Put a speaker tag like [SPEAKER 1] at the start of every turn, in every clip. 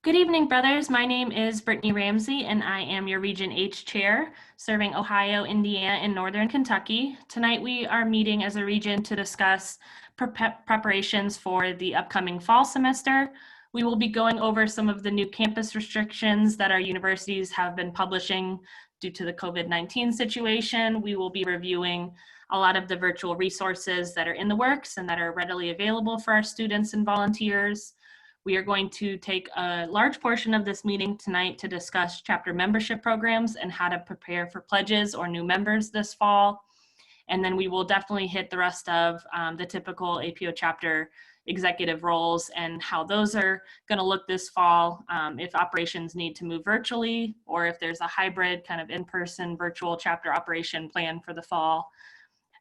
[SPEAKER 1] Good evening, brothers. My name is Brittany Ramsey, and I am your Region H Chair, serving Ohio, Indiana, and Northern Kentucky. Tonight, we are meeting as a region to discuss preparations for the upcoming fall semester. We will be going over some of the new campus restrictions that our universities have been publishing due to the COVID-19 situation. We will be reviewing a lot of the virtual resources that are in the works and that are readily available for our students and volunteers. We are going to take a large portion of this meeting tonight to discuss chapter membership programs and how to prepare for pledges or new members this fall. And then we will definitely hit the rest of the typical APO chapter executive roles and how those are going to look this fall, if operations need to move virtually, or if there's a hybrid kind of in-person virtual chapter operation plan for the fall.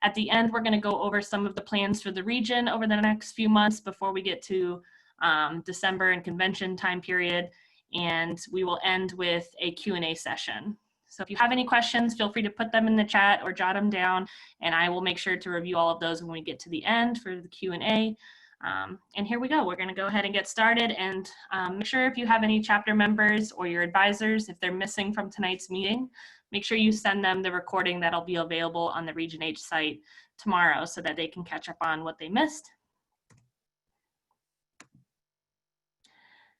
[SPEAKER 1] At the end, we're going to go over some of the plans for the region over the next few months before we get to December and convention time period, and we will end with a Q&A session. So if you have any questions, feel free to put them in the chat or jot them down, and I will make sure to review all of those when we get to the end for the Q&A. And here we go. We're going to go ahead and get started, and make sure if you have any chapter members or your advisors, if they're missing from tonight's meeting, make sure you send them the recording that'll be available on the Region H site tomorrow so that they can catch up on what they missed.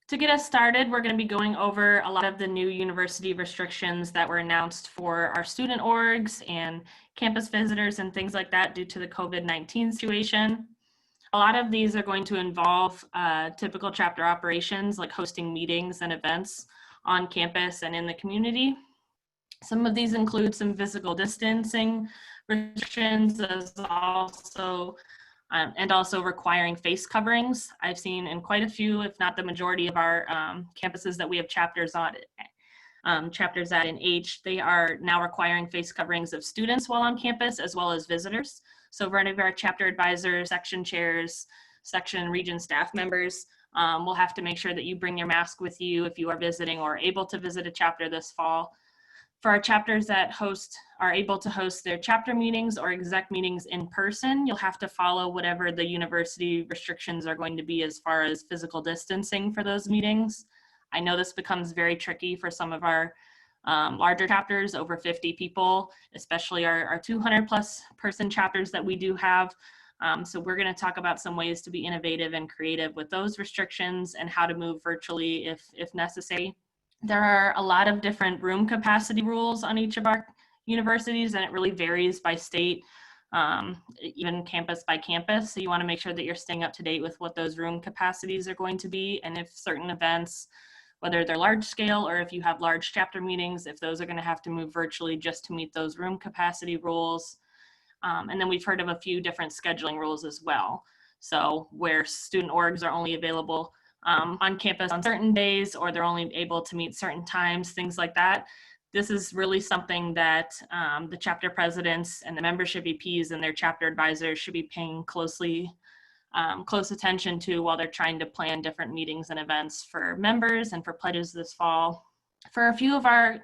[SPEAKER 1] To get us started, we're going to be going over a lot of the new university restrictions that were announced for our student orgs and campus visitors and things like that due to the COVID-19 situation. A lot of these are going to involve typical chapter operations like hosting meetings and events on campus and in the community. Some of these include some physical distancing restrictions and also requiring face coverings. I've seen in quite a few, if not the majority of our campuses that we have chapters at in H, they are now requiring face coverings of students while on campus as well as visitors. So for any of our chapter advisors, section chairs, section and region staff members, we'll have to make sure that you bring your mask with you if you are visiting or able to visit a chapter this fall. For our chapters that are able to host their chapter meetings or exec meetings in person, you'll have to follow whatever the university restrictions are going to be as far as physical distancing for those meetings. I know this becomes very tricky for some of our larger chapters, over 50 people, especially our 200 plus person chapters that we do have. So we're going to talk about some ways to be innovative and creative with those restrictions and how to move virtually if necessary. There are a lot of different room capacity rules on each of our universities, and it really varies by state, even campus by campus. So you want to make sure that you're staying up to date with what those room capacities are going to be, and if certain events, whether they're large scale or if you have large chapter meetings, if those are going to have to move virtually just to meet those room capacity rules. And then we've heard of a few different scheduling rules as well. So where student orgs are only available on campus on certain days, or they're only able to meet certain times, things like that. This is really something that the chapter presidents and the membership EPs and their chapter advisors should be paying close attention to while they're trying to plan different meetings and events for members and for pledges this fall. For a few of our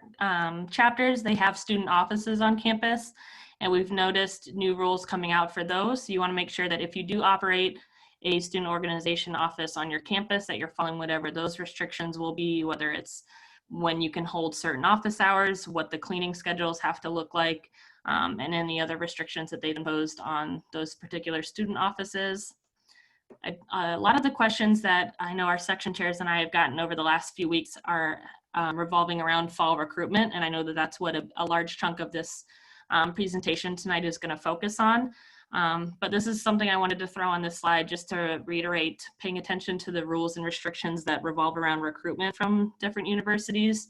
[SPEAKER 1] chapters, they have student offices on campus, and we've noticed new rules coming out for those. So you want to make sure that if you do operate a student organization office on your campus, that you're following whatever those restrictions will be, whether it's when you can hold certain office hours, what the cleaning schedules have to look like, and any other restrictions that they've imposed on those particular student offices. A lot of the questions that I know our section chairs and I have gotten over the last few weeks are revolving around fall recruitment, and I know that that's what a large chunk of this presentation tonight is going to focus on. But this is something I wanted to throw on this slide just to reiterate, paying attention to the rules and restrictions that revolve around recruitment from different universities.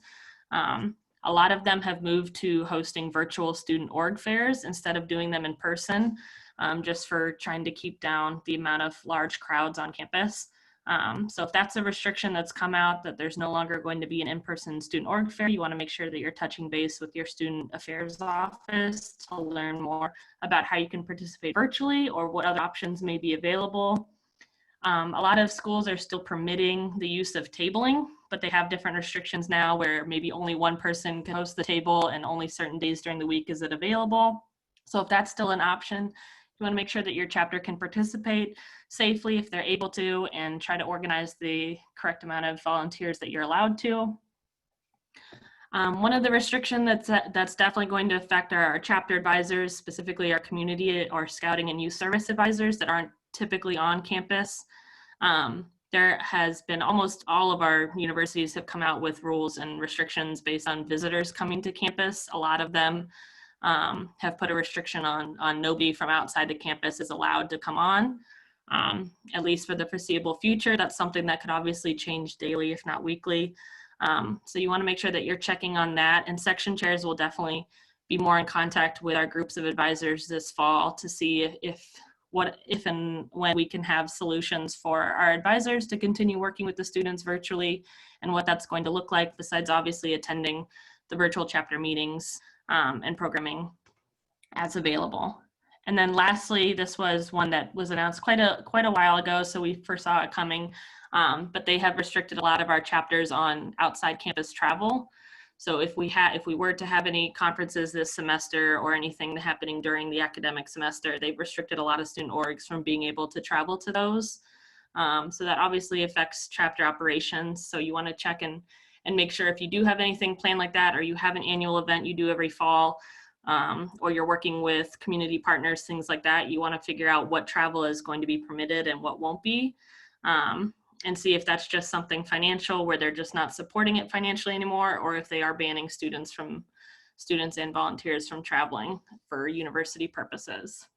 [SPEAKER 1] A lot of them have moved to hosting virtual student org fairs instead of doing them in person, just for trying to keep down the amount of large crowds on campus. So if that's a restriction that's come out, that there's no longer going to be an in-person student org fair, you want to make sure that you're touching base with your student affairs office to learn more about how you can participate virtually or what other options may be available. A lot of schools are still permitting the use of tabling, but they have different restrictions now where maybe only one person can host the table and only certain days during the week is it available. So if that's still an option, You want to make sure that your chapter can participate safely if they're able to, and try to organize the correct amount of volunteers that you're allowed to. One of the restrictions that's definitely going to affect our chapter advisors, specifically our community or scouting and youth service advisors that aren't typically on campus. There has been almost all of our universities have come out with rules and restrictions based on visitors coming to campus. A lot of them have put a restriction on nobody from outside the campus is allowed to come on, at least for the foreseeable future. That's something that could obviously change daily, if not weekly. So you want to make sure that you're checking on that, and section chairs will definitely be more in contact with our groups of advisors this fall to see if and when we can have solutions for our advisors to continue working with the students virtually, and what that's going to look like, besides obviously attending the virtual chapter meetings and programming as available. And then lastly, this was one that was announced quite a while ago, so we foresaw it coming, but they have restricted a lot of our chapters on outside campus travel. So if we were to have any conferences this semester or anything happening during the academic semester, they've restricted a lot of student orgs from being able to travel to those. So that obviously affects chapter operations. So you want to check and make sure if you do have anything planned like that, or you have an annual event you do every fall, or you're working with community partners, things like that, you want to figure out what travel is going to be permitted and what won't be. And see if that's just something financial where they're just not supporting it financially anymore, or if they are banning students and volunteers from traveling for university purposes.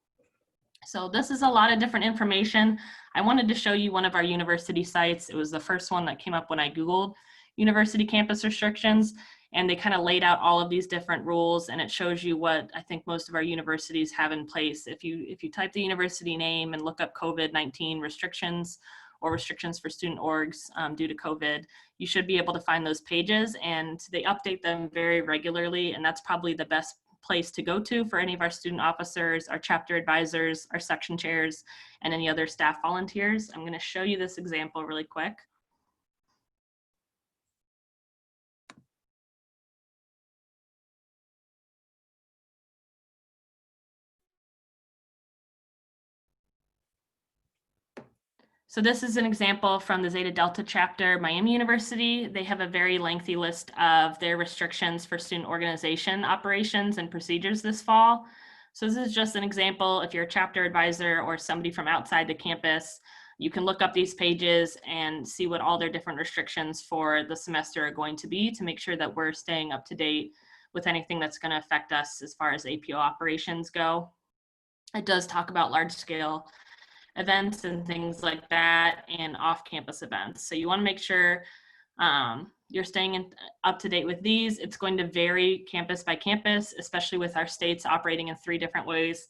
[SPEAKER 1] So this is a lot of different information. I wanted to show you one of our university sites. It was the first one that came up when I Googled university campus restrictions, and they kind of laid out all of these different rules, and it shows you what I think most of our universities have in place. If you type the university name and look up COVID-19 restrictions or restrictions for student orgs due to COVID, you should be able to find those pages, and they update them very regularly, and that's probably the best place to go to for any of our student officers, our chapter advisors, our section chairs, and any other staff volunteers. I'm going to show you this example really quick. So this is an example from the Zeta Delta chapter, Miami University. They have a very lengthy list of their restrictions for student organization operations and procedures this fall. So this is just an example. If you're a chapter advisor or somebody from outside the campus, you can look up these pages and see what all their different restrictions for the semester are going to be, to make sure that we're staying up to date with anything that's going to affect us as far as APO operations go. It does talk about large scale events and things like that, and off-campus events. So you want to make sure you're staying up to date with these. It's going to vary campus by campus, especially with our states operating in 3 different ways.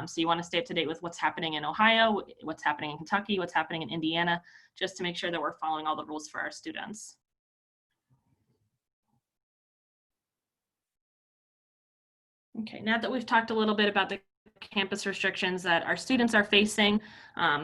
[SPEAKER 1] So you want to stay up to date with what's happening in Ohio, what's happening in Kentucky, what's happening in Indiana, just to make sure that we're following all the rules for our students. Okay, now that we've talked a little bit about the campus restrictions that our students are facing,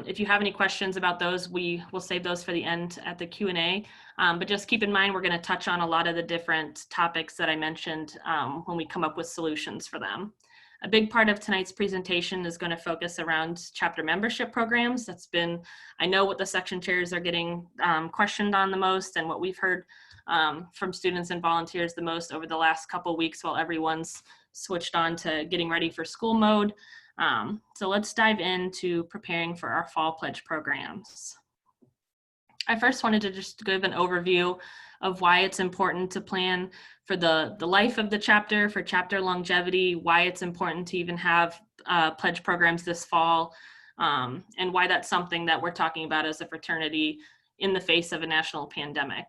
[SPEAKER 1] if you have any questions about those, we will save those for the end at the Q&A. But just keep in mind, we're going to touch on a lot of the different topics that I mentioned when we come up with solutions for them. A big part of tonight's presentation is going to focus around chapter membership programs. That's been, I know, what the section chairs are getting questioned on the most, and what we've heard from students and volunteers the most over the last couple weeks while everyone's switched on to getting ready for school mode. So let's dive into preparing for our fall pledge programs. I first wanted to just give an overview of why it's important to plan for the life of the chapter, for chapter longevity, why it's important to even have pledge programs this fall, and why that's something that we're talking about as a fraternity in the face of a national pandemic.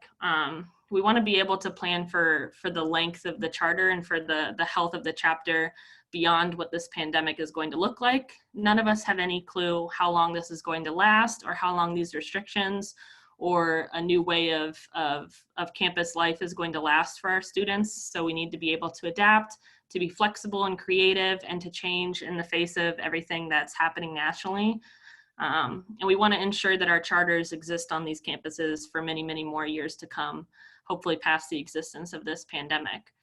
[SPEAKER 1] We want to be able to plan for the length of the charter and for the health of the chapter beyond what this pandemic is going to look like. None of us have any clue how long this is going to last, or how long these restrictions or a new way of campus life is going to last for our students. So we need to be able to adapt, to be flexible and creative, and to change in the face of everything that's happening nationally. And we want to ensure that our charters exist on these campuses for many, many more years to come, hopefully past the existence of this pandemic.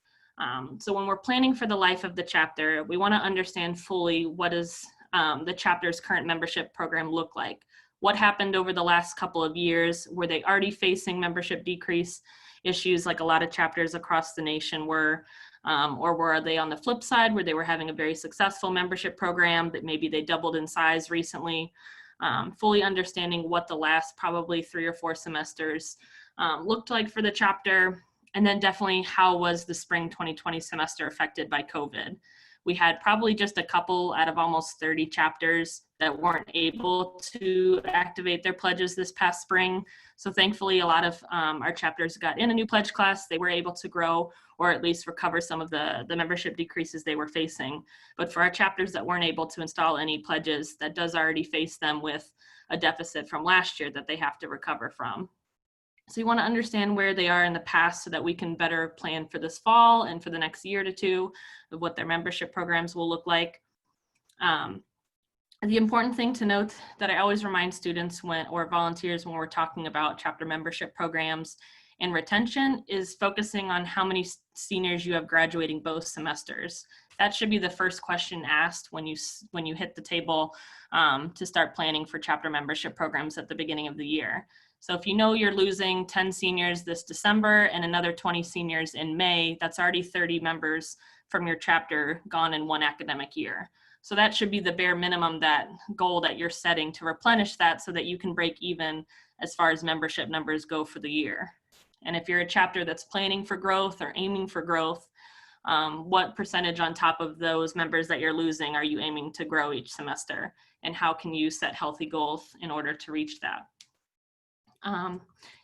[SPEAKER 1] So when we're planning for the life of the chapter, we want to understand fully what is the chapter's current membership program look like? What happened over the last couple of years? Were they already facing membership decrease issues like a lot of chapters across the nation were? Or were they on the flip side where they were having a very successful membership program that maybe they doubled in size recently? Fully understanding what the last probably 3 or 4 semesters looked like for the chapter. And then definitely how was the spring 2020 semester affected by COVID? We had probably just a couple out of almost 30 chapters that weren't able to activate their pledges this past spring. So thankfully, a lot of our chapters got in a new pledge class. They were able to grow or at least recover some of the membership decreases they were facing. But for our chapters that weren't able to install any pledges, that does already face them with a deficit from last year that they have to recover from. So you want to understand where they are in the past so that we can better plan for this fall and for the next year to 2 of what their membership programs will look like. The important thing to note that I always remind students or volunteers when we're talking about chapter membership programs and retention is focusing on how many seniors you have graduating both semesters. That should be the first question asked when you hit the table to start planning for chapter membership programs at the beginning of the year. So if you know you're losing 10 seniors this December and another 20 seniors in May, that's already 30 members from your chapter gone in 1 academic year. So that should be the bare minimum, that goal that you're setting to replenish that so that you can break even as far as membership numbers go for the year. And if you're a chapter that's planning for growth or aiming for growth, what percentage on top of those members that you're losing are you aiming to grow each semester? And how can you set healthy goals in order to reach that?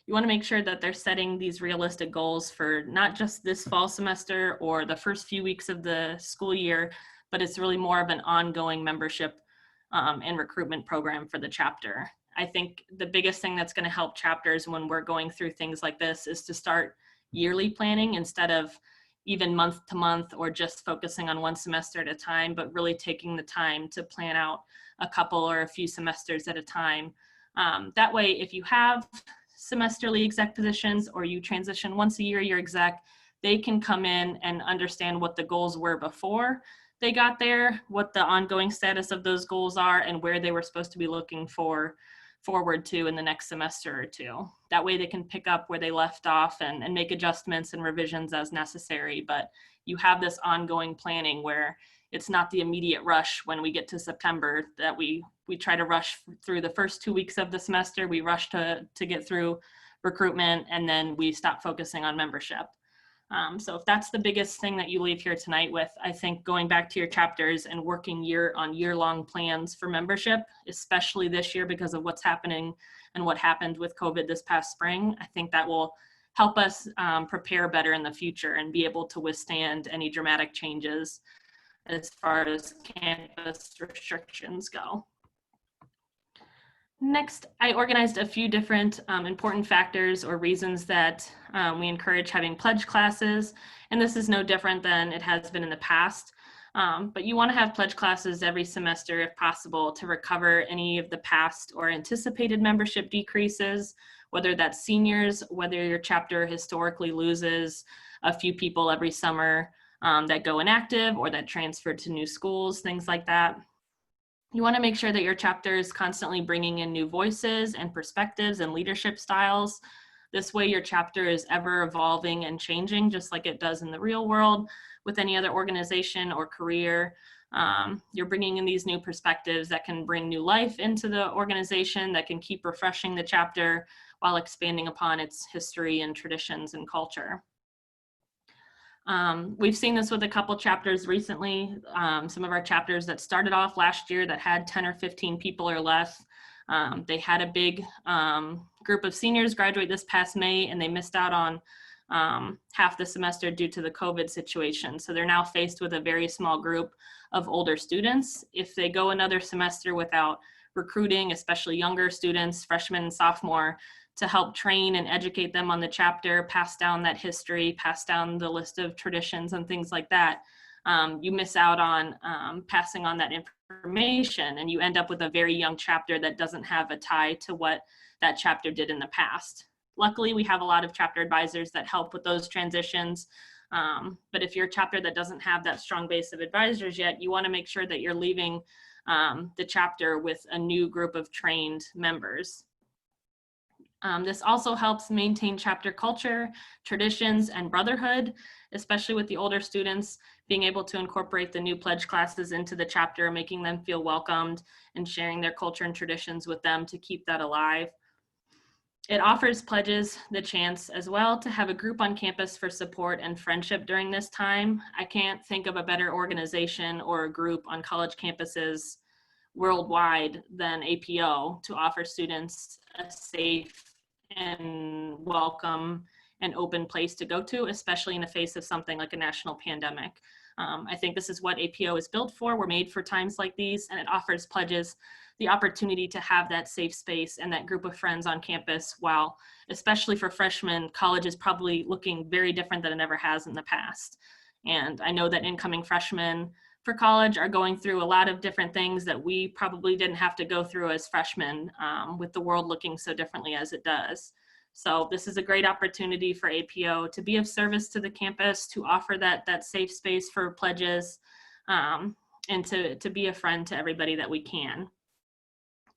[SPEAKER 1] You want to make sure that they're setting these realistic goals for not just this fall semester or the first few weeks of the school year, but it's really more of an ongoing membership and recruitment program for the chapter. I think the biggest thing that's going to help chapters when we're going through things like this is to start yearly planning instead of even month to month or just focusing on 1 semester at a time, but really taking the time to plan out a couple or a few semesters at a time. That way, if you have semesterly exec positions or you transition once a year your exec, they can come in and understand what the goals were before they got there, what the ongoing status of those goals are, and where they were supposed to be looking forward to in the next semester or 2. That way they can pick up where they left off and make adjustments and revisions as necessary. But you have this ongoing planning where it's not the immediate rush when we get to September that we try to rush through the first 2 weeks of the semester. We rush to get through recruitment and then we stop focusing on membership. So if that's the biggest thing that you leave here tonight with, I think going back to your chapters and working year-long plans for membership, especially this year because of what's happening and what happened with COVID this past spring, I think that will help us prepare better in the future and be able to withstand any dramatic changes as far as campus restrictions go. Next, I organized a few different important factors or reasons that we encourage having pledge classes, and this is no different than it has been in the past. But you want to have pledge classes every semester if possible to recover any of the past or anticipated membership decreases, whether that's seniors, whether your chapter historically loses a few people every summer that go inactive or that transfer to new schools, things like that. You want to make sure that your chapter is constantly bringing in new voices and perspectives and leadership styles. This way your chapter is ever evolving and changing just like it does in the real world with any other organization or career. You're bringing in these new perspectives that can bring new life into the organization, that can keep refreshing the chapter while expanding upon its history and traditions and culture. We've seen this with a couple chapters recently. Some of our chapters that started off last year that had 10 or 15 people or less, they had a big group of seniors graduate this past May and they missed out on half the semester due to the COVID situation. So they're now faced with a very small group of older students. If they go another semester without recruiting, especially younger students, freshmen and sophomore, to help train and educate them on the chapter, pass down that history, pass down the list of traditions and things like that, you miss out on passing on that information and you end up with a very young chapter that doesn't have a tie to what that chapter did in the past. Luckily, we have a lot of chapter advisors that help with those transitions. But if you're a chapter that doesn't have that strong base of advisors yet, you want to make sure that you're leaving the chapter with a new group of trained members. This also helps maintain chapter culture, traditions, and brotherhood, especially with the older students, being able to incorporate the new pledge classes into the chapter, making them feel welcomed and sharing their culture and traditions with them to keep that alive. It offers pledges the chance as well to have a group on campus for support and friendship during this time. I can't think of a better organization or a group on college campuses worldwide than APO to offer students a safe and welcome and open place to go to, especially in the face of something like a national pandemic. I think this is what APO is built for. We're made for times like these, and it offers pledges the opportunity to have that safe space and that group of friends on campus, while, especially for freshmen, college is probably looking very different than it ever has in the past. And I know that incoming freshmen for college are going through a lot of different things that we probably didn't have to go through as freshmen, with the world looking so differently as it does. So this is a great opportunity for APO to be of service to the campus, to offer that safe space for pledges, and to be a friend to everybody that we can.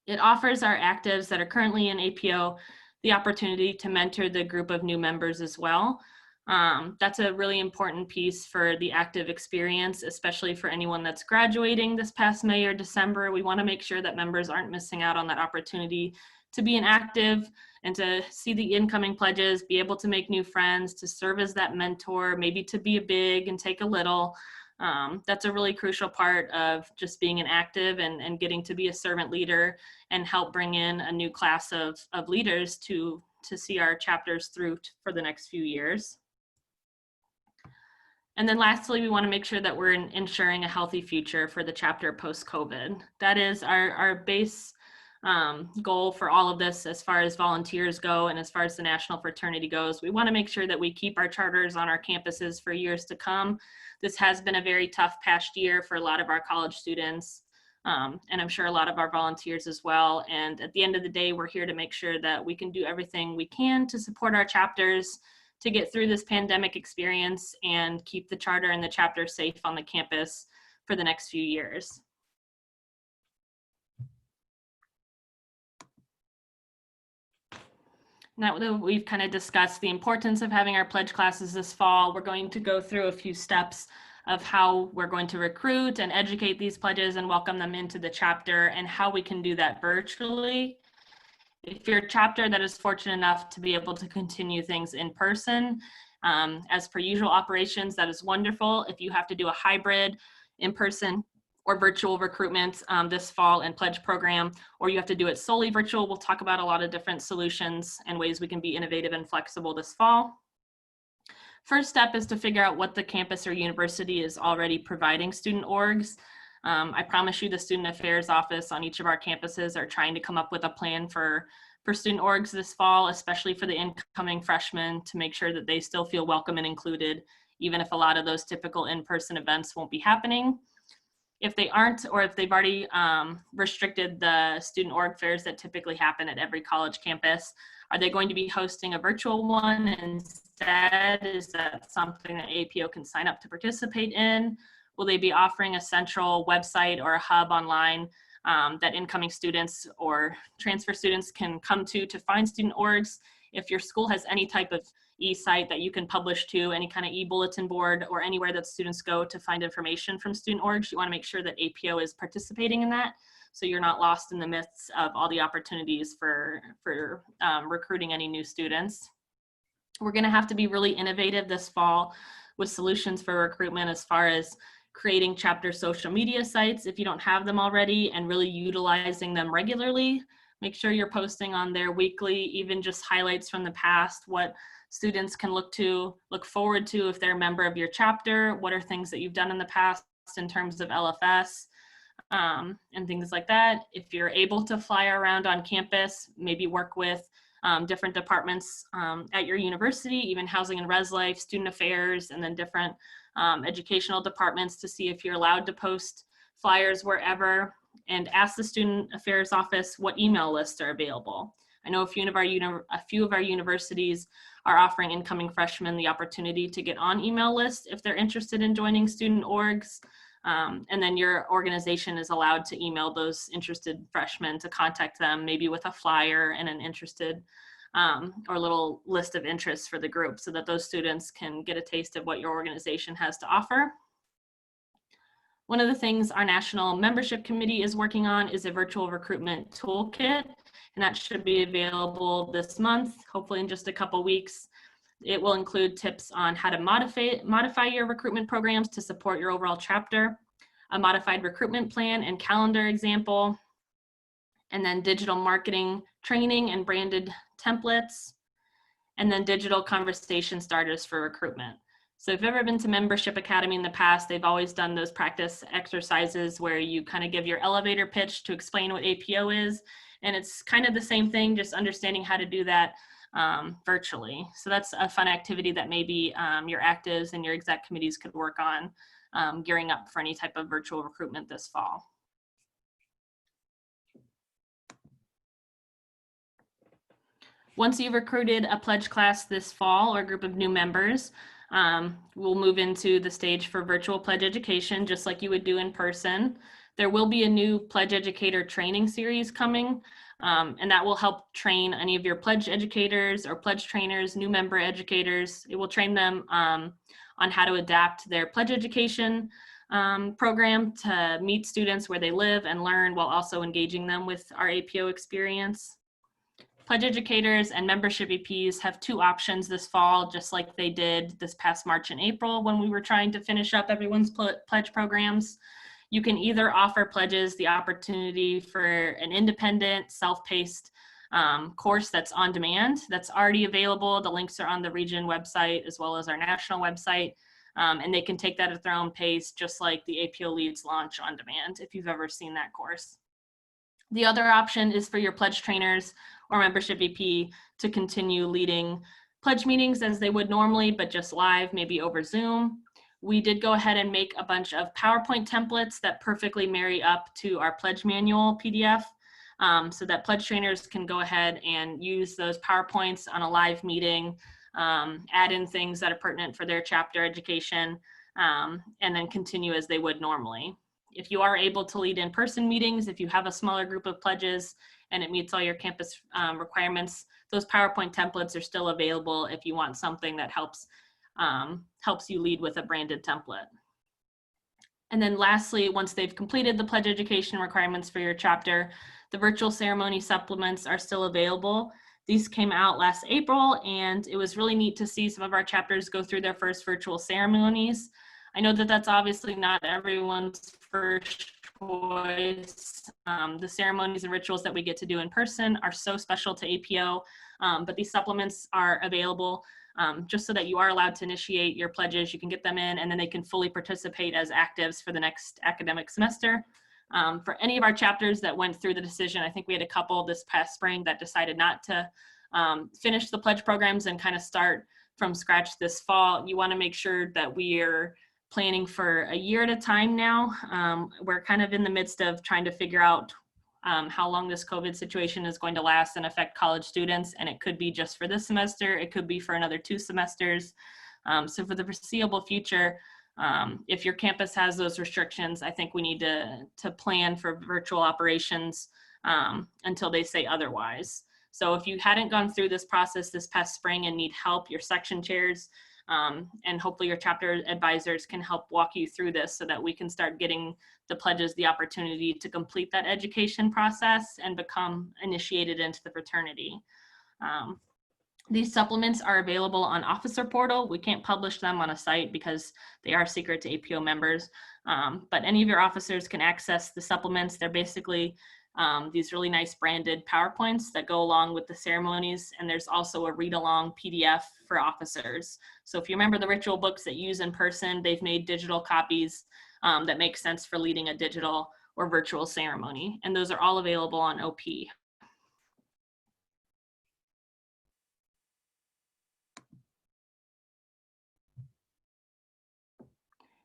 [SPEAKER 1] It offers our actives that are currently in APO the opportunity to mentor the group of new members as well. That's a really important piece for the active experience, especially for anyone that's graduating this past May or December. We want to make sure that members aren't missing out on that opportunity to be an active and to see the incoming pledges, be able to make new friends, to serve as that mentor, maybe to be a big and take a little. That's a really crucial part of just being an active and getting to be a servant leader and help bring in a new class of leaders to see our chapters through for the next few years. And then lastly, we want to make sure that we're ensuring a healthy future for the chapter post-COVID. That is our base goal for all of this as far as volunteers go and as far as the National Fraternity goes. We want to make sure that we keep our charters on our campuses for years to come. This has been a very tough past year for a lot of our college students, and I'm sure a lot of our volunteers as well. And at the end of the day, we're here to make sure that we can do everything we can to support our chapters to get through this pandemic experience and keep the charter and the chapter safe on the campus for the next few years. Now that we've kind of discussed the importance of having our pledge classes this fall, we're going to go through a few steps of how we're going to recruit and educate these pledges and welcome them into the chapter, and how we can do that virtually. If you're a chapter that is fortunate enough to be able to continue things in person, as per usual operations, that is wonderful. If you have to do a hybrid in-person or virtual recruitment this fall and pledge program, or you have to do it solely virtual, we'll talk about a lot of different solutions and ways we can be innovative and flexible this fall. First step is to figure out what the campus or university is already providing student orgs. I promise you the student affairs office on each of our campuses are trying to come up with a plan for student orgs this fall, especially for the incoming freshmen, to make sure that they still feel welcome and included, even if a lot of those typical in-person events won't be happening. If they aren't, or if they've already restricted the student org fairs that typically happen at every college campus, are they going to be hosting a virtual one instead? Is that something that APO can sign up to participate in? Will they be offering a central website or a hub online that incoming students or transfer students can come to find student orgs? If your school has any type of e-site that you can publish to, any kind of e-bulletin board, or anywhere that students go to find information from student orgs, you want to make sure that APO is participating in that, so you're not lost in the midst of all the opportunities for recruiting any new students. We're going to have to be really innovative this fall with solutions for recruitment, as far as creating chapter social media sites if you don't have them already, and really utilizing them regularly. Make sure you're posting on there weekly, even just highlights from the past, what students can look forward to if they're a member of your chapter. What are things that you've done in the past in terms of LFS, and things like that. If you're able to fly around on campus, maybe work with different departments at your university, even housing and res life, student affairs, and then different educational departments, to see if you're allowed to post flyers wherever, and ask the student affairs office what email lists are available. I know a few of our universities are offering incoming freshmen the opportunity to get on email lists if they're interested in joining student orgs. And then your organization is allowed to email those interested freshmen to contact them, maybe with a flyer and an interested or little list of interests for the group, so that those students can get a taste of what your organization has to offer. One of the things our National Membership Committee is working on is a virtual recruitment toolkit, and that should be available this month, hopefully in just a couple weeks. It will include tips on how to modify your recruitment programs to support your overall chapter, a modified recruitment plan and calendar example, and then digital marketing training and branded templates, and then digital conversation starters for recruitment. So if you've ever been to Membership Academy in the past, they've always done those practice exercises where you kind of give your elevator pitch to explain what APO is. And it's kind of the same thing, just understanding how to do that virtually. So that's a fun activity that maybe your actives and your exec committees could work on gearing up for any type of virtual recruitment this fall. Once you've recruited a pledge class this fall or a group of new members, we'll move into the stage for virtual pledge education, just like you would do in person. There will be a new pledge educator training series coming, and that will help train any of your pledge educators or pledge trainers, new member educators. It will train them on how to adapt their pledge education program to meet students where they live and learn, while also engaging them with our APO experience. Pledge educators and membership EPs have two options this fall, just like they did this past March and April when we were trying to finish up everyone's pledge programs. You can either offer pledges the opportunity for an independent, self-paced course that's on demand, that's already available. The links are on the region website as well as our national website, and they can take that at their own pace, just like the APO Leads Launch on Demand, if you've ever seen that course. The other option is for your pledge trainers or membership EP to continue leading pledge meetings as they would normally, but just live, maybe over Zoom. We did go ahead and make a bunch of PowerPoint templates that perfectly marry up to our pledge manual PDF, so that pledge trainers can go ahead and use those PowerPoints on a live meeting, add in things that are pertinent for their chapter education, and then continue as they would normally. If you are able to lead in-person meetings, if you have a smaller group of pledges and it meets all your campus requirements, those PowerPoint templates are still available if you want something that helps you lead with a branded template. And then lastly, once they've completed the pledge education requirements for your chapter, the virtual ceremony supplements are still available. These came out last April, and it was really neat to see some of our chapters go through their first virtual ceremonies. I know that that's obviously not everyone's first choice. The ceremonies and rituals that we get to do in person are so special to APO, but these supplements are available just so that you are allowed to initiate your pledges. You can get them in, and then they can fully participate as actives for the next academic semester. For any of our chapters that went through the decision, I think we had a couple this past spring that decided not to finish the pledge programs and kind of start from scratch this fall. You want to make sure that we are planning for a year at a time now. We're kind of in the midst of trying to figure out how long this COVID situation is going to last and affect college students. And it could be just for this semester, it could be for another 2 semesters. So for the foreseeable future, if your campus has those restrictions, I think we need to plan for virtual operations until they say otherwise. So if you hadn't gone through this process this past spring and need help, your section chairs and hopefully your chapter advisors can help walk you through this so that we can start getting the pledges the opportunity to complete that education process and become initiated into the fraternity. These supplements are available on Officer Portal. We can't publish them on a site because they are secret to APO members, but any of your officers can access the supplements. They're basically these really nice branded PowerPoints that go along with the ceremonies, and there's also a read-along PDF for officers. So if you remember the ritual books that you use in person, they've made digital copies that make sense for leading a digital or virtual ceremony, and those are all available on OP.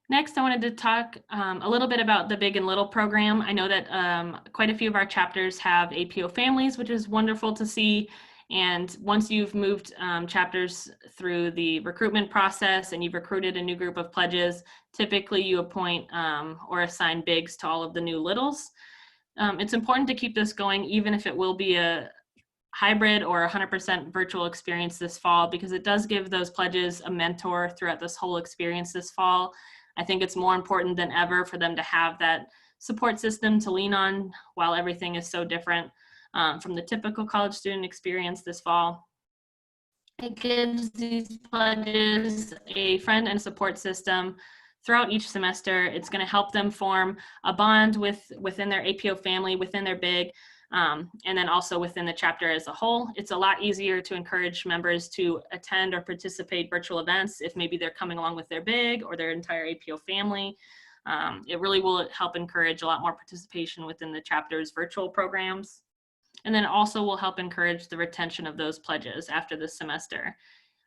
[SPEAKER 1] Next, I wanted to talk a little bit about the Big and Little program. I know that quite a few of our chapters have APO families, which is wonderful to see. And once you've moved chapters through the recruitment process and you've recruited a new group of pledges, typically you appoint or assign bigs to all of the new littles. It's important to keep this going, even if it will be a hybrid or 100% virtual experience this fall, because it does give those pledges a mentor throughout this whole experience this fall. I think it's more important than ever for them to have that support system to lean on while everything is so different from the typical college student experience this fall. It gives these pledges a friend and support system throughout each semester. It's going to help them form a bond within their APO family, within their big, and then also within the chapter as a whole. It's a lot easier to encourage members to attend or participate virtual events if maybe they're coming along with their big or their entire APO family. It really will help encourage a lot more participation within the chapter's virtual programs. And then also will help encourage the retention of those pledges after this semester.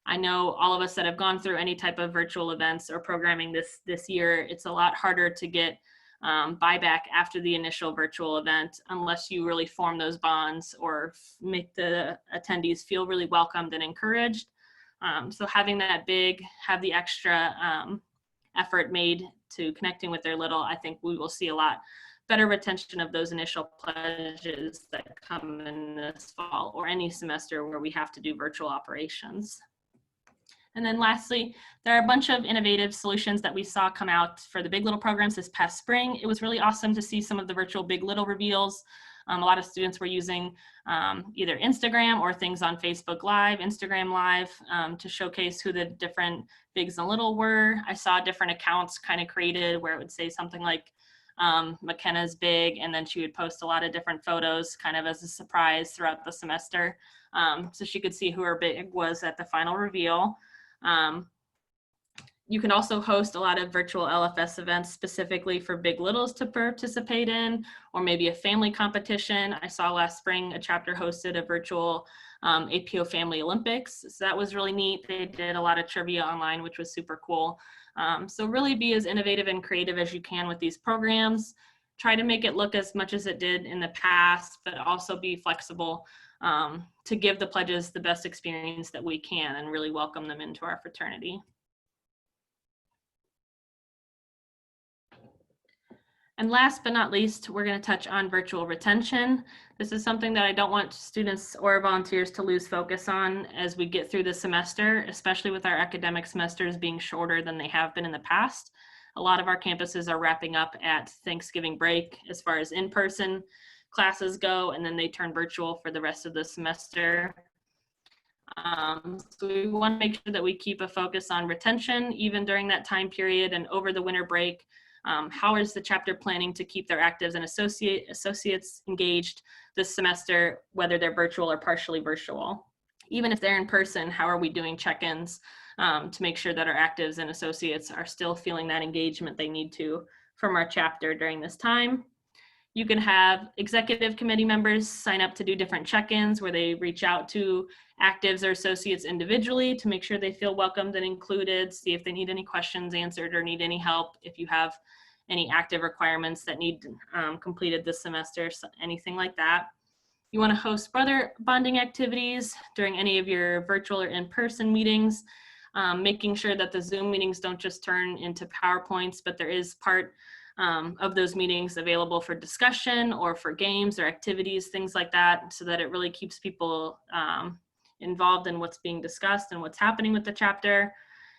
[SPEAKER 1] I know all of us that have gone through any type of virtual events or programming this year, it's a lot harder to get buyback after the initial virtual event unless you really form those bonds or make the attendees feel really welcomed and encouraged. So having that big, have the extra effort made to connecting with their little, I think we will see a lot better retention of those initial pledges that come in this fall or any semester where we have to do virtual operations. And then lastly, there are a bunch of innovative solutions that we saw come out for the Big Little programs this past spring. It was really awesome to see some of the virtual Big Little reveals. A lot of students were using either Instagram or things on Facebook Live, Instagram Live to showcase who the different bigs and little were. I saw different accounts kind of created where it would say something like McKenna's big, and then she would post a lot of different photos kind of as a surprise throughout the semester. So she could see who her big was at the final reveal. You can also host a lot of virtual LFS events specifically for big littles to participate in, or maybe a family competition. I saw last spring a chapter hosted a virtual APO Family Olympics. So that was really neat. They did a lot of trivia online, which was super cool. So really be as innovative and creative as you can with these programs. Try to make it look as much as it did in the past, but also be flexible to give the pledges the best experience that we can and really welcome them into our fraternity. And last but not least, we're going to touch on virtual retention. This is something that I don't want students or volunteers to lose focus on as we get through the semester, especially with our academic semesters being shorter than they have been in the past. A lot of our campuses are wrapping up at Thanksgiving break as far as in-person classes go, and then they turn virtual for the rest of the semester. So we want to make sure that we keep a focus on retention even during that time period and over the winter break. How is the chapter planning to keep their actives and associates engaged this semester, whether they're virtual or partially virtual? Even if they're in person, how are we doing check-ins to make sure that our actives and associates are still feeling that engagement they need to from our chapter during this time? You can have executive committee members sign up to do different check-ins where they reach out to actives or associates individually to make sure they feel welcomed and included, see if they need any questions answered or need any help, if you have any active requirements that need completed this semester, so anything like that. You want to host brother bonding activities during any of your virtual or in-person meetings, making sure that the Zoom meetings don't just turn into PowerPoints, but there is part of those meetings available for discussion or for games or activities, things like that, so that it really keeps people involved in what's being discussed and what's happening with the chapter.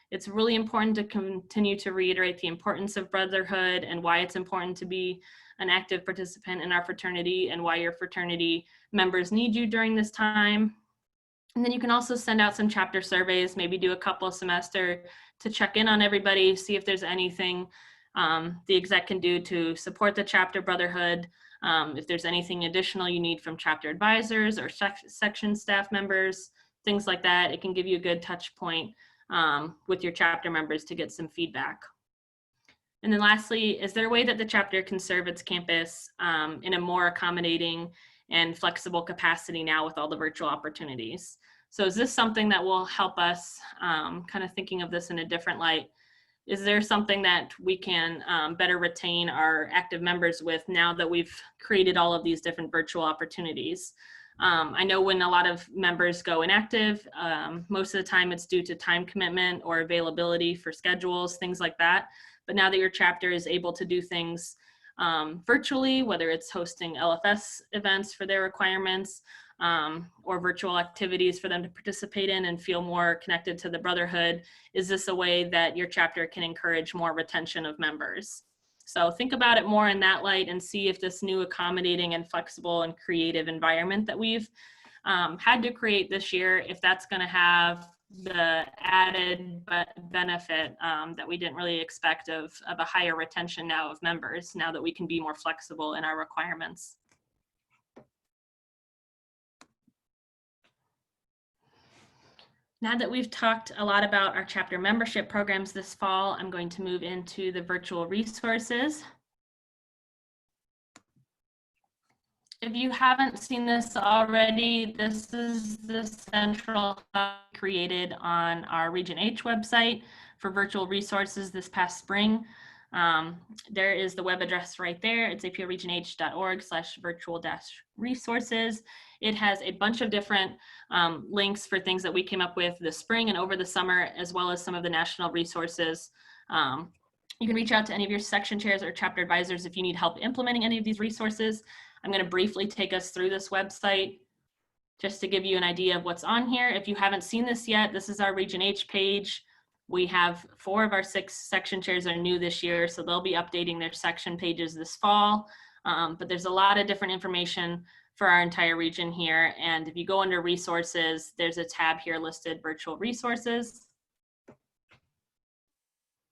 [SPEAKER 1] It's really important to continue to reiterate the importance of brotherhood and why it's important to be an active participant in our fraternity and why your fraternity members need you during this time. And then you can also send out some chapter surveys, maybe do a couple a semester to check in on everybody, see if there's anything the exec can do to support the chapter brotherhood. If there's anything additional you need from chapter advisors or section staff members, things like that, it can give you a good touch point with your chapter members to get some feedback. And then lastly, is there a way that the chapter can serve its campus in a more accommodating and flexible capacity now with all the virtual opportunities? So is this something that will help us kind of thinking of this in a different light? Is there something that we can better retain our active members with now that we've created all of these different virtual opportunities? I know when a lot of members go inactive, most of the time it's due to time commitment or availability for schedules, things like that. But now that your chapter is able to do things virtually, whether it's hosting LFS events for their requirements, or virtual activities for them to participate in and feel more connected to the brotherhood, is this a way that your chapter can encourage more retention of members? So think about it more in that light and see if this new accommodating and flexible and creative environment that we've had to create this year, if that's going to have the added benefit that we didn't really expect of a higher retention now of members, now that we can be more flexible in our requirements. Now that we've talked a lot about our chapter membership programs this fall, I'm going to move into the virtual resources. If you haven't seen this already, this is the central hub created on our Region H website for virtual resources this past spring. There is the web address right there. It's aporegionh.org/virtual-resources. It has a bunch of different links for things that we came up with this spring and over the summer, as well as some of the national resources. You can reach out to any of your section chairs or chapter advisors if you need help implementing any of these resources. I'm going to briefly take us through this website just to give you an idea of what's on here. If you haven't seen this yet, this is our Region H page. We have 4 of our 6 section chairs are new this year, so they'll be updating their section pages this fall. But there's a lot of different information for our entire region here. And if you go under resources, there's a tab here listed virtual resources.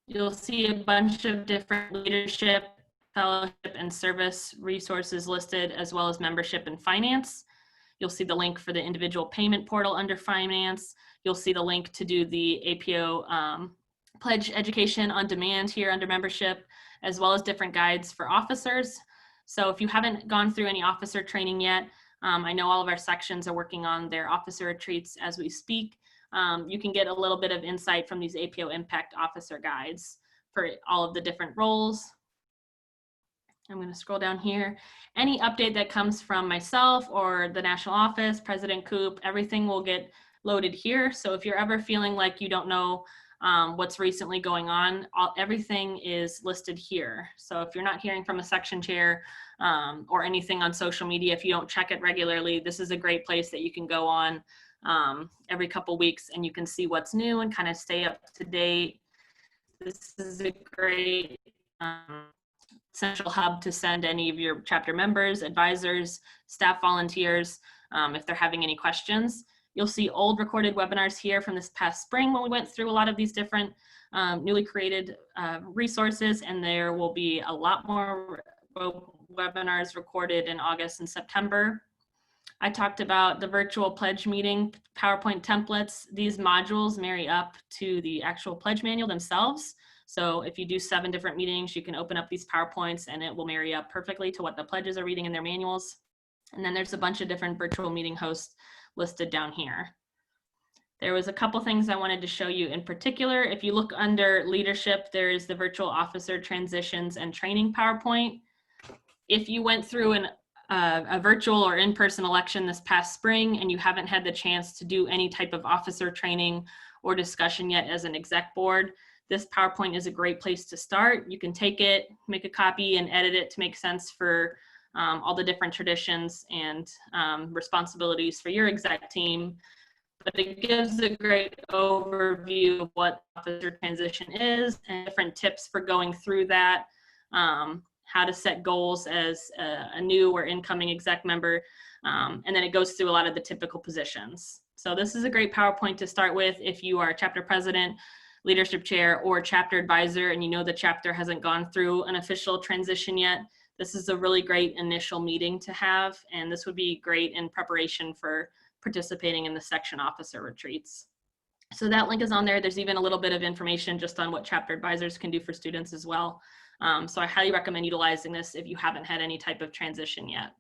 [SPEAKER 1] You'll see a bunch of different leadership, fellowship, and service resources listed, as well as membership and finance. You'll see the link for the individual payment portal under finance. You'll see the link to do the APO pledge education on demand here under membership, as well as different guides for officers. So if you haven't gone through any officer training yet, I know all of our sections are working on their officer retreats as we speak. You can get a little bit of insight from these APO Impact Officer guides for all of the different roles. I'm going to scroll down here. Any update that comes from myself or the national office, President Coop, everything will get loaded here. So if you're ever feeling like you don't know what's recently going on, everything is listed here. So if you're not hearing from a section chair or anything on social media, if you don't check it regularly, this is a great place that you can go on every couple weeks and you can see what's new and kind of stay up to date. This is a great central hub to send any of your chapter members, advisors, staff volunteers, if they're having any questions. You'll see old recorded webinars here from this past spring when we went through a lot of these different newly created resources, and there will be a lot more webinars recorded in August and September. I talked about the virtual pledge meeting PowerPoint templates. These modules marry up to the actual pledge manual themselves. So if you do 7 different meetings, you can open up these PowerPoints and it will marry up perfectly to what the pledges are reading in their manuals. And then there's a bunch of different virtual meeting hosts listed down here. There was a couple things I wanted to show you in particular. If you look under leadership, there's the virtual officer transitions and training PowerPoint. If you went through a virtual or in-person election this past spring and you haven't had the chance to do any type of officer training or discussion yet as an exec board, this PowerPoint is a great place to start. You can take it, make a copy, and edit it to make sense for all the different traditions and responsibilities for your exec team. But it gives a great overview of what officer transition is and different tips for going through that, how to set goals as a new or incoming exec member, and then it goes through a lot of the typical positions. So this is a great PowerPoint to start with if you are a chapter president, leadership chair, or chapter advisor, and you know the chapter hasn't gone through an official transition yet. This is a really great initial meeting to have, and this would be great in preparation for participating in the section officer retreats. So that link is on there. There's even a little bit of information just on what chapter advisors can do for students as well. So I highly recommend utilizing this if you haven't had any type of transition yet.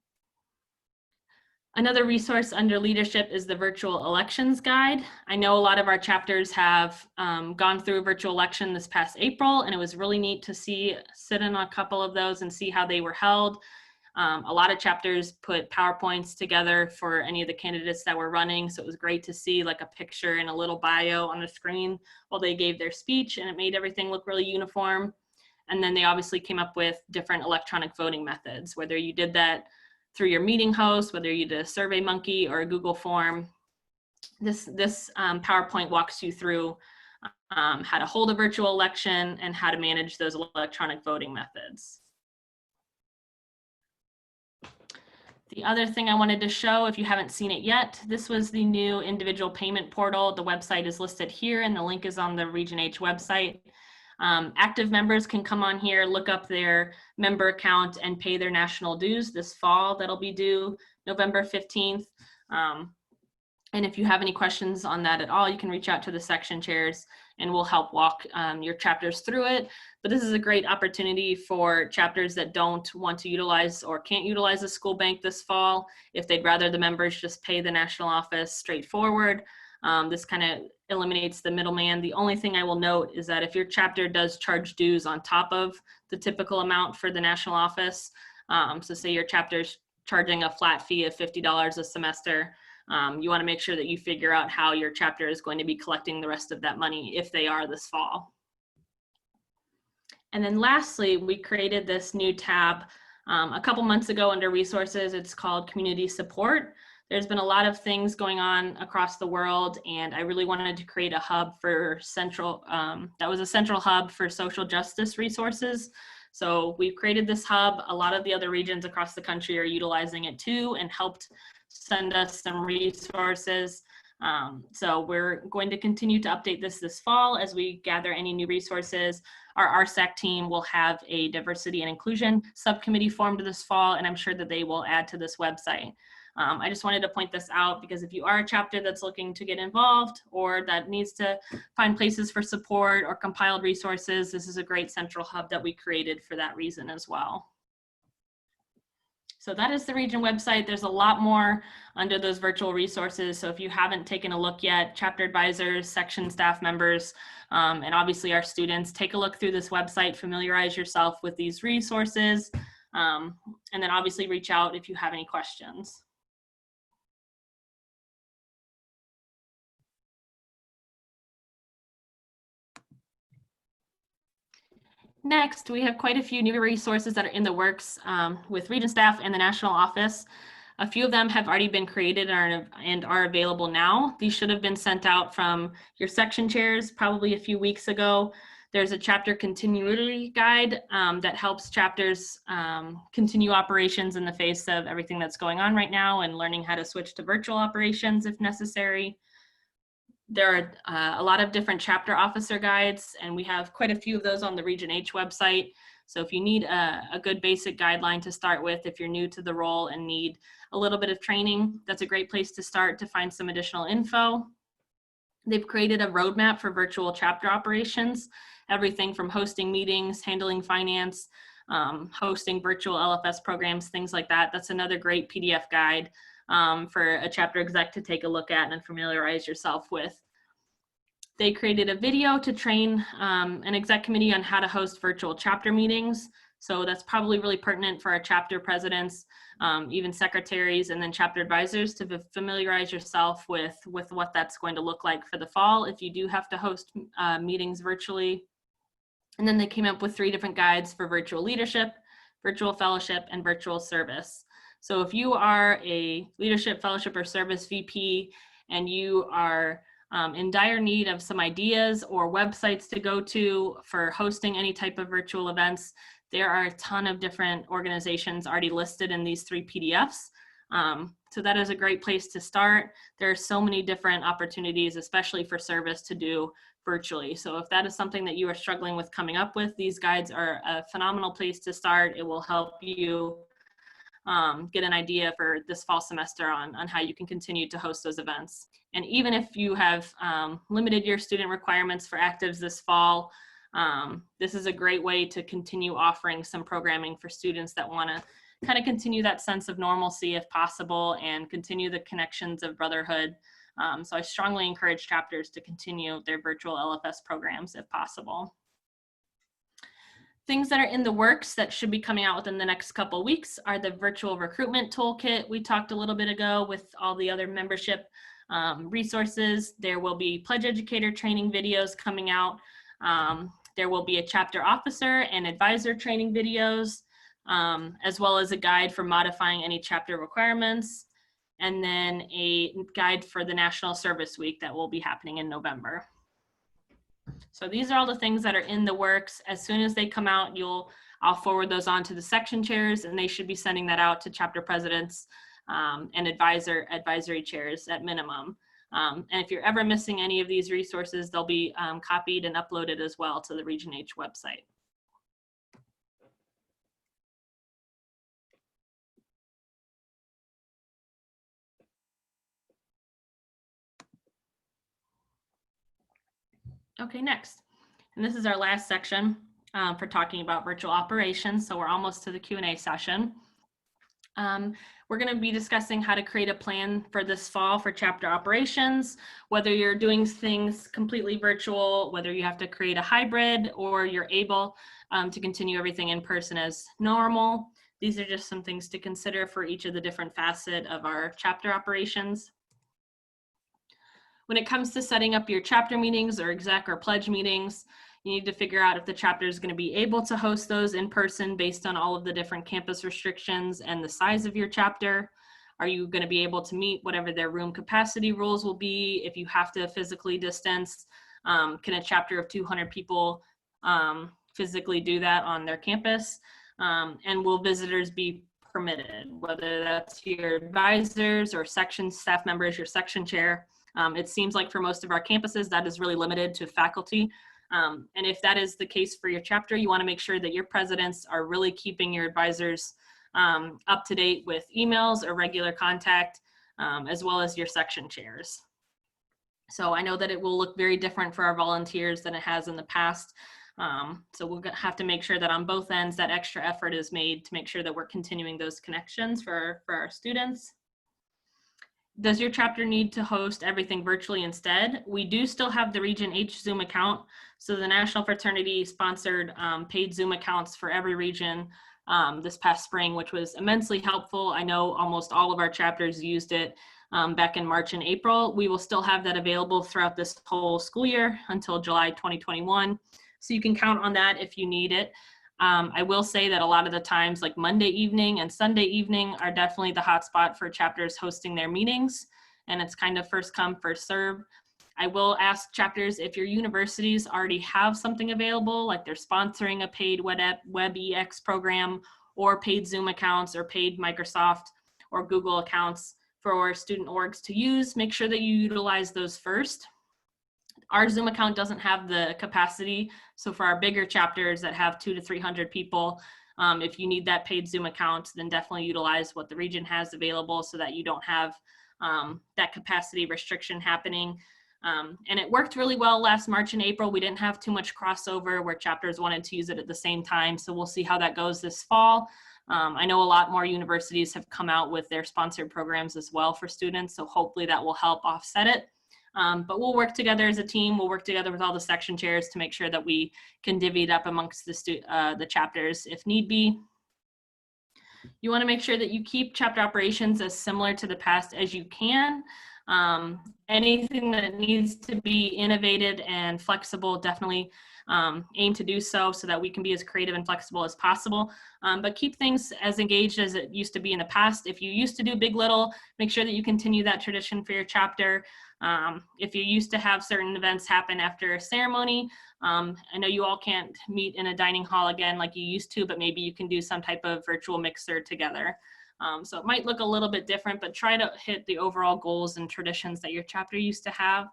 [SPEAKER 1] Another resource under leadership is the virtual elections guide. I know a lot of our chapters have gone through a virtual election this past April, and it was really neat to sit in on a couple of those and see how they were held. A lot of chapters put PowerPoints together for any of the candidates that were running. So it was great to see like a picture and a little bio on the screen while they gave their speech, and it made everything look really uniform. And then they obviously came up with different electronic voting methods, whether you did that through your meeting host, whether you did a SurveyMonkey or a Google form. This PowerPoint walks you through how to hold a virtual election and how to manage those electronic voting methods. The other thing I wanted to show, if you haven't seen it yet, this was the new individual payment portal. The website is listed here and the link is on the Region H website. Active members can come on here, look up their member account and pay their national dues this fall. That'll be due November 15th. And if you have any questions on that at all, you can reach out to the section chairs and we'll help walk your chapters through it. But this is a great opportunity for chapters that don't want to utilize or can't utilize a school bank this fall. If they'd rather the members just pay the national office straightforward, this kind of eliminates the middleman. The only thing I will note is that if your chapter does charge dues on top of the typical amount for the national office, so say your chapter's charging a flat fee of $50 a semester, you want to make sure that you figure out how your chapter is going to be collecting the rest of that money if they are this fall. And then lastly, we created this new tab a couple months ago under resources. It's called Community Support. There's been a lot of things going on across the world, and I really wanted to create a hub for that was a central hub for social justice resources. So we've created this hub. A lot of the other regions across the country are utilizing it too and helped send us some resources. So we're going to continue to update this fall as we gather any new resources. Our RSAC team will have a diversity and inclusion subcommittee formed this fall, and I'm sure that they will add to this website. I just wanted to point this out because if you are a chapter that's looking to get involved or that needs to find places for support or compiled resources, this is a great central hub that we created for that reason as well. So that is the region website. There's a lot more under those virtual resources. So if you haven't taken a look yet, chapter advisors, section staff members, and obviously our students, take a look through this website, familiarize yourself with these resources, and then obviously reach out if you have any questions. Next, we have quite a few new resources that are in the works with region staff and the national office. A few of them have already been created and are available now. These should have been sent out from your section chairs probably a few weeks ago. There's a chapter continuity guide that helps chapters continue operations in the face of everything that's going on right now and learning how to switch to virtual operations if necessary. There are a lot of different chapter officer guides, and we have quite a few of those on the Region H website. So if you need a good basic guideline to start with, if you're new to the role and need a little bit of training, that's a great place to start to find some additional info. They've created a roadmap for virtual chapter operations, everything from hosting meetings, handling finance, hosting virtual LFS programs, things like that. That's another great PDF guide for a chapter exec to take a look at and familiarize yourself with. They created a video to train an exec committee on how to host virtual chapter meetings. So that's probably really pertinent for our chapter presidents, even secretaries, and then chapter advisors to familiarize yourself with what that's going to look like for the fall if you do have to host meetings virtually. And then they came up with 3 different guides for virtual leadership, virtual fellowship, and virtual service. So if you are a leadership, fellowship, or service VP and you are in dire need of some ideas or websites to go to for hosting any type of virtual events, there are a ton of different organizations already listed in these 3 PDFs. So that is a great place to start. There are so many different opportunities, especially for service, to do virtually. So if that is something that you are struggling with coming up with, these guides are a phenomenal place to start. It will help you get an idea for this fall semester on how you can continue to host those events. And even if you have limited your student requirements for actives this fall, this is a great way to continue offering some programming for students that want to kind of continue that sense of normalcy if possible and continue the connections of brotherhood. So I strongly encourage chapters to continue their virtual LFS programs if possible. Things that are in the works that should be coming out within the next couple of weeks are the virtual recruitment toolkit we talked a little bit ago with all the other membership resources. There will be pledge educator training videos coming out. There will be a chapter officer and advisor training videos, as well as a guide for modifying any chapter requirements, and then a guide for the National Service Week that will be happening in November. So these are all the things that are in the works. As soon as they come out, I'll forward those on to the section chairs, and they should be sending that out to chapter presidents and advisory chairs at minimum. And if you're ever missing any of these resources, they'll be copied and uploaded as well to the Region H website. Okay, next. And this is our last section for talking about virtual operations. So we're almost to the Q&A session. We're going to be discussing how to create a plan for this fall for chapter operations, whether you're doing things completely virtual, whether you have to create a hybrid, or you're able to continue everything in person as normal. These are just some things to consider for each of the different facets of our chapter operations. When it comes to setting up your chapter meetings or exec or pledge meetings, you need to figure out if the chapter is going to be able to host those in person based on all of the different campus restrictions and the size of your chapter. Are you going to be able to meet whatever their room capacity rules will be? If you have to physically distance, can a chapter of 200 people physically do that on their campus? And will visitors be permitted, whether that's your advisors or section staff members, your section chair? It seems like for most of our campuses, that is really limited to faculty. And if that is the case for your chapter, you want to make sure that your presidents are really keeping your advisors up to date with emails or regular contact, as well as your section chairs. So I know that it will look very different for our volunteers than it has in the past. So we'll have to make sure that on both ends, that extra effort is made to make sure that we're continuing those connections for our students. Does your chapter need to host everything virtually instead? We do still have the Region H Zoom account. So the National Fraternity sponsored paid Zoom accounts for every region this past spring, which was immensely helpful. I know almost all of our chapters used it back in March and April. We will still have that available throughout this whole school year until July 2021. So you can count on that if you need it. I will say that a lot of the times, like Monday evening and Sunday evening, are definitely the hotspot for chapters hosting their meetings, and it's kind of first come, first serve. I will ask chapters if your universities already have something available, like they're sponsoring a paid WebEx program or paid Zoom accounts or paid Microsoft or Google accounts for student orgs to use. Make sure that you utilize those first. Our Zoom account doesn't have the capacity. So for our bigger chapters that have 200 to 300 people, if you need that paid Zoom account, then definitely utilize what the region has available so that you don't have that capacity restriction happening. And it worked really well last March and April. We didn't have too much crossover where chapters wanted to use it at the same time. So we'll see how that goes this fall. I know a lot more universities have come out with their sponsored programs as well for students. So hopefully that will help offset it. But we'll work together as a team. We'll work together with all the section chairs to make sure that we can divvy it up amongst the chapters if need be. You want to make sure that you keep chapter operations as similar to the past as you can. Anything that needs to be innovated and flexible, definitely aim to do so that we can be as creative and flexible as possible. But keep things as engaged as it used to be in the past. If you used to do Big Little, make sure that you continue that tradition for your chapter. If you used to have certain events happen after a ceremony, I know you all can't meet in a dining hall again like you used to, but maybe you can do some type of virtual mixer together. So it might look a little bit different, but try to hit the overall goals and traditions that your chapter used to have,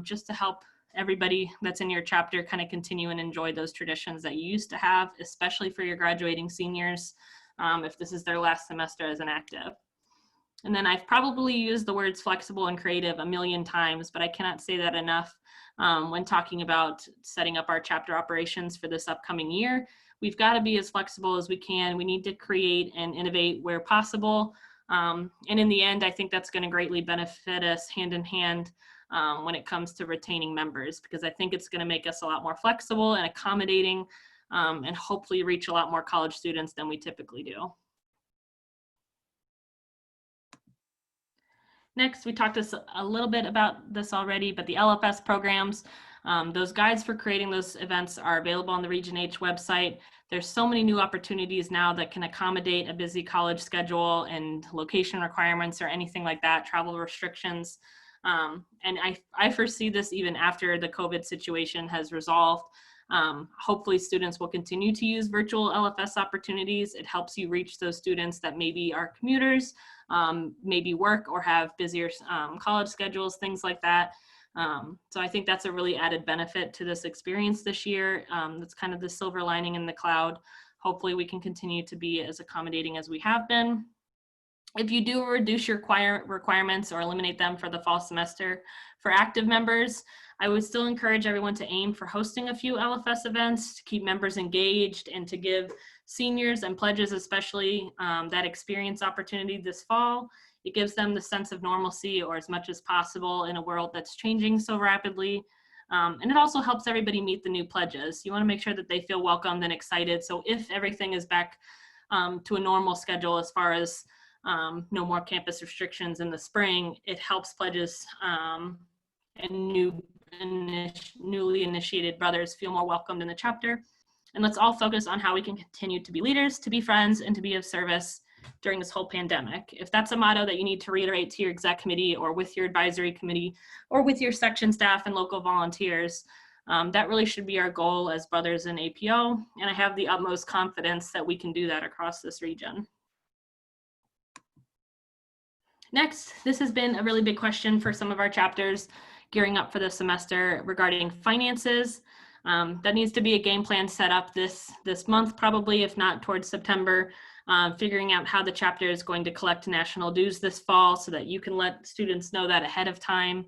[SPEAKER 1] just to help everybody that's in your chapter kind of continue and enjoy those traditions that you used to have, especially for your graduating seniors, if this is their last semester as an active. And then I've probably used the words flexible and creative a million times, but I cannot say that enough when talking about setting up our chapter operations for this upcoming year. We've got to be as flexible as we can. We need to create and innovate where possible. And in the end, I think that's going to greatly benefit us hand in hand when it comes to retaining members, because I think it's going to make us a lot more flexible and accommodating and hopefully reach a lot more college students than we typically do. Next, we talked a little bit about this already, but the LFS programs, those guides for creating those events are available on the Region H website. There's so many new opportunities now that can accommodate a busy college schedule and location requirements or anything like that, travel restrictions. And I foresee this even after the COVID situation has resolved. Hopefully students will continue to use virtual LFS opportunities. It helps you reach those students that maybe are commuters, maybe work or have busier college schedules, things like that. So I think that's a really added benefit to this experience this year. That's kind of the silver lining in the cloud. Hopefully we can continue to be as accommodating as we have been. If you do reduce your requirements or eliminate them for the fall semester, for active members, I would still encourage everyone to aim for hosting a few LFS events to keep members engaged and to give seniors and pledges especially that experience opportunity this fall. It gives them the sense of normalcy or as much as possible in a world that's changing so rapidly. And it also helps everybody meet the new pledges. You want to make sure that they feel welcomed and excited. So if everything is back to a normal schedule as far as no more campus restrictions in the spring, it helps pledges and newly initiated brothers feel more welcomed in the chapter. And let's all focus on how we can continue to be leaders, to be friends, and to be of service during this whole pandemic. If that's a motto that you need to reiterate to your exec committee or with your advisory committee or with your section staff and local volunteers, that really should be our goal as brothers in APO. And I have the utmost confidence that we can do that across this region. Next, this has been a really big question for some of our chapters gearing up for the semester regarding finances. That needs to be a game plan set up this month, probably, if not towards September, figuring out how the chapter is going to collect national dues this fall so that you can let students know that ahead of time.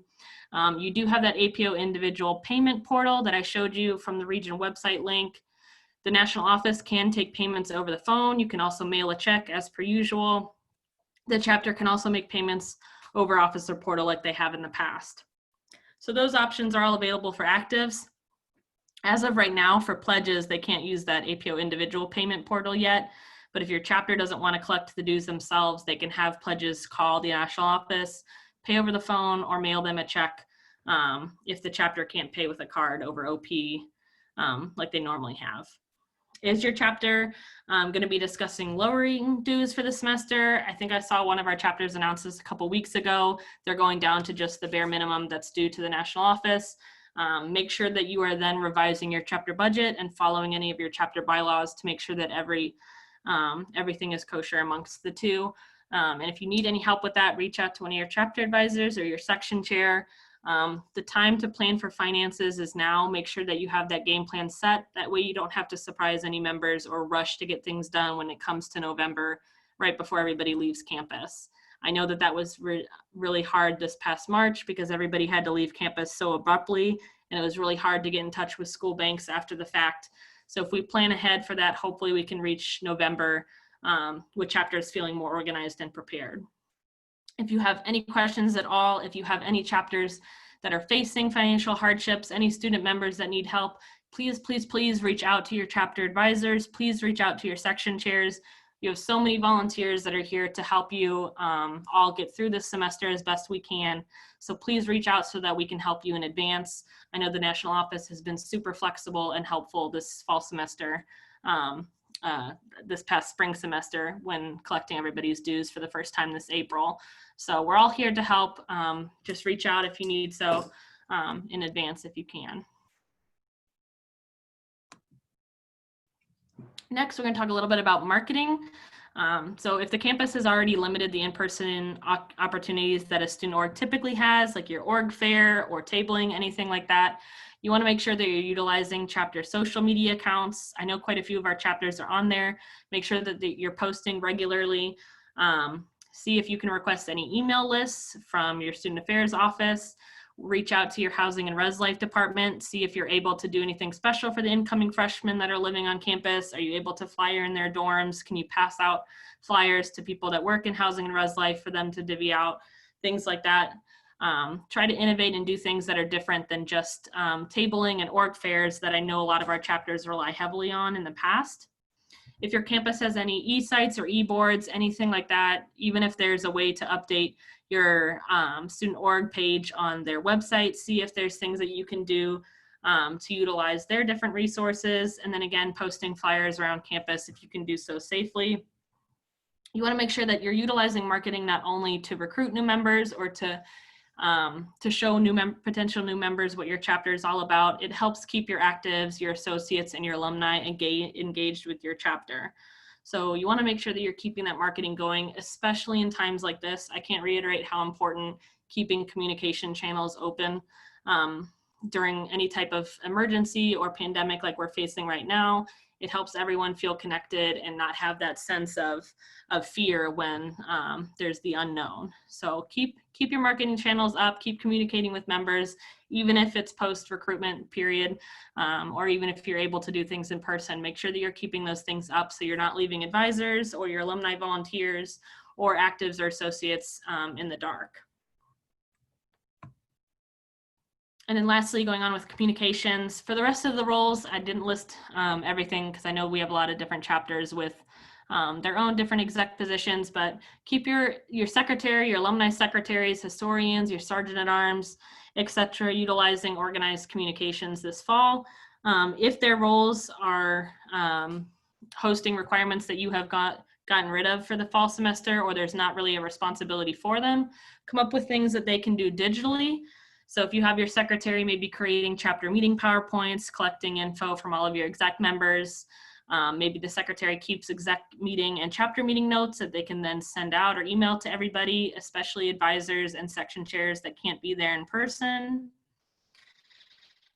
[SPEAKER 1] You do have that APO individual payment portal that I showed you from the region website link. The national office can take payments over the phone. You can also mail a check as per usual. The chapter can also make payments over officer portal like they have in the past. So those options are all available for actives. As of right now, for pledges, they can't use that APO individual payment portal yet. But if your chapter doesn't want to collect the dues themselves, they can have pledges call the national office, pay over the phone, or mail them a check if the chapter can't pay with a card over OP like they normally have. Is your chapter going to be discussing lowering dues for the semester? I think I saw one of our chapters announce this a couple weeks ago. They're going down to just the bare minimum that's due to the national office. Make sure that you are then revising your chapter budget and following any of your chapter bylaws to make sure that everything is kosher amongst the two. And if you need any help with that, reach out to one of your chapter advisors or your section chair. The time to plan for finances is now. Make sure that you have that game plan set. That way you don't have to surprise any members or rush to get things done when it comes to November, right before everybody leaves campus. I know that was really hard this past March because everybody had to leave campus so abruptly, and it was really hard to get in touch with school banks after the fact. So if we plan ahead for that, hopefully we can reach November with chapters feeling more organized and prepared. If you have any questions at all, if you have any chapters that are facing financial hardships, any student members that need help, please, please, please reach out to your chapter advisors. Please reach out to your section chairs. You have so many volunteers that are here to help you all get through this semester as best we can. So please reach out so that we can help you in advance. I know the national office has been super flexible and helpful this fall semester, this past spring semester when collecting everybody's dues for the first time this April. So we're all here to help. Just reach out if you need so in advance if you can. Next, we're going to talk a little bit about marketing. So if the campus has already limited the in-person opportunities that a student org typically has, like your org fair or tabling, anything like that, you want to make sure that you're utilizing chapter social media accounts. I know quite a few of our chapters are on there. Make sure that you're posting regularly. See if you can request any email lists from your student affairs office. Reach out to your housing and res life department. See if you're able to do anything special for the incoming freshmen that are living on campus. Are you able to flyer in their dorms? Can you pass out flyers to people that work in housing and res life for them to divvy out? Things like that. try to innovate and do things that are different than just tabling and org fairs that I know a lot of our chapters rely heavily on in the past. If your campus has any e-sites or e-boards, anything like that, even if there's a way to update your student org page on their website, see if there's things that you can do to utilize their different resources. And then again, posting flyers around campus if you can do so safely. You want to make sure that you're utilizing marketing not only to recruit new members or to show potential new members what your chapter is all about. It helps keep your actives, your associates, and your alumni engaged with your chapter. So you want to make sure that you're keeping that marketing going, especially in times like this. I can't reiterate how important keeping communication channels open during any type of emergency or pandemic like we're facing right now. It helps everyone feel connected and not have that sense of fear when there's the unknown. So keep your marketing channels up, keep communicating with members, even if it's post-recruitment period, or even if you're able to do things in person. Make sure that you're keeping those things up so you're not leaving advisors or your alumni volunteers or actives or associates in the dark. And then lastly, going on with communications, for the rest of the roles, I didn't list everything because I know we have a lot of different chapters with their own different exec positions, but keep your secretary, your alumni secretaries, historians, your sergeant at arms, etc., utilizing organized communications this fall. If their roles are hosting requirements that you have gotten rid of for the fall semester, or there's not really a responsibility for them, come up with things that they can do digitally. So if you have your secretary maybe creating chapter meeting PowerPoints, collecting info from all of your exec members, maybe the secretary keeps exec meeting and chapter meeting notes that they can then send out or email to everybody, especially advisors and section chairs that can't be there in person.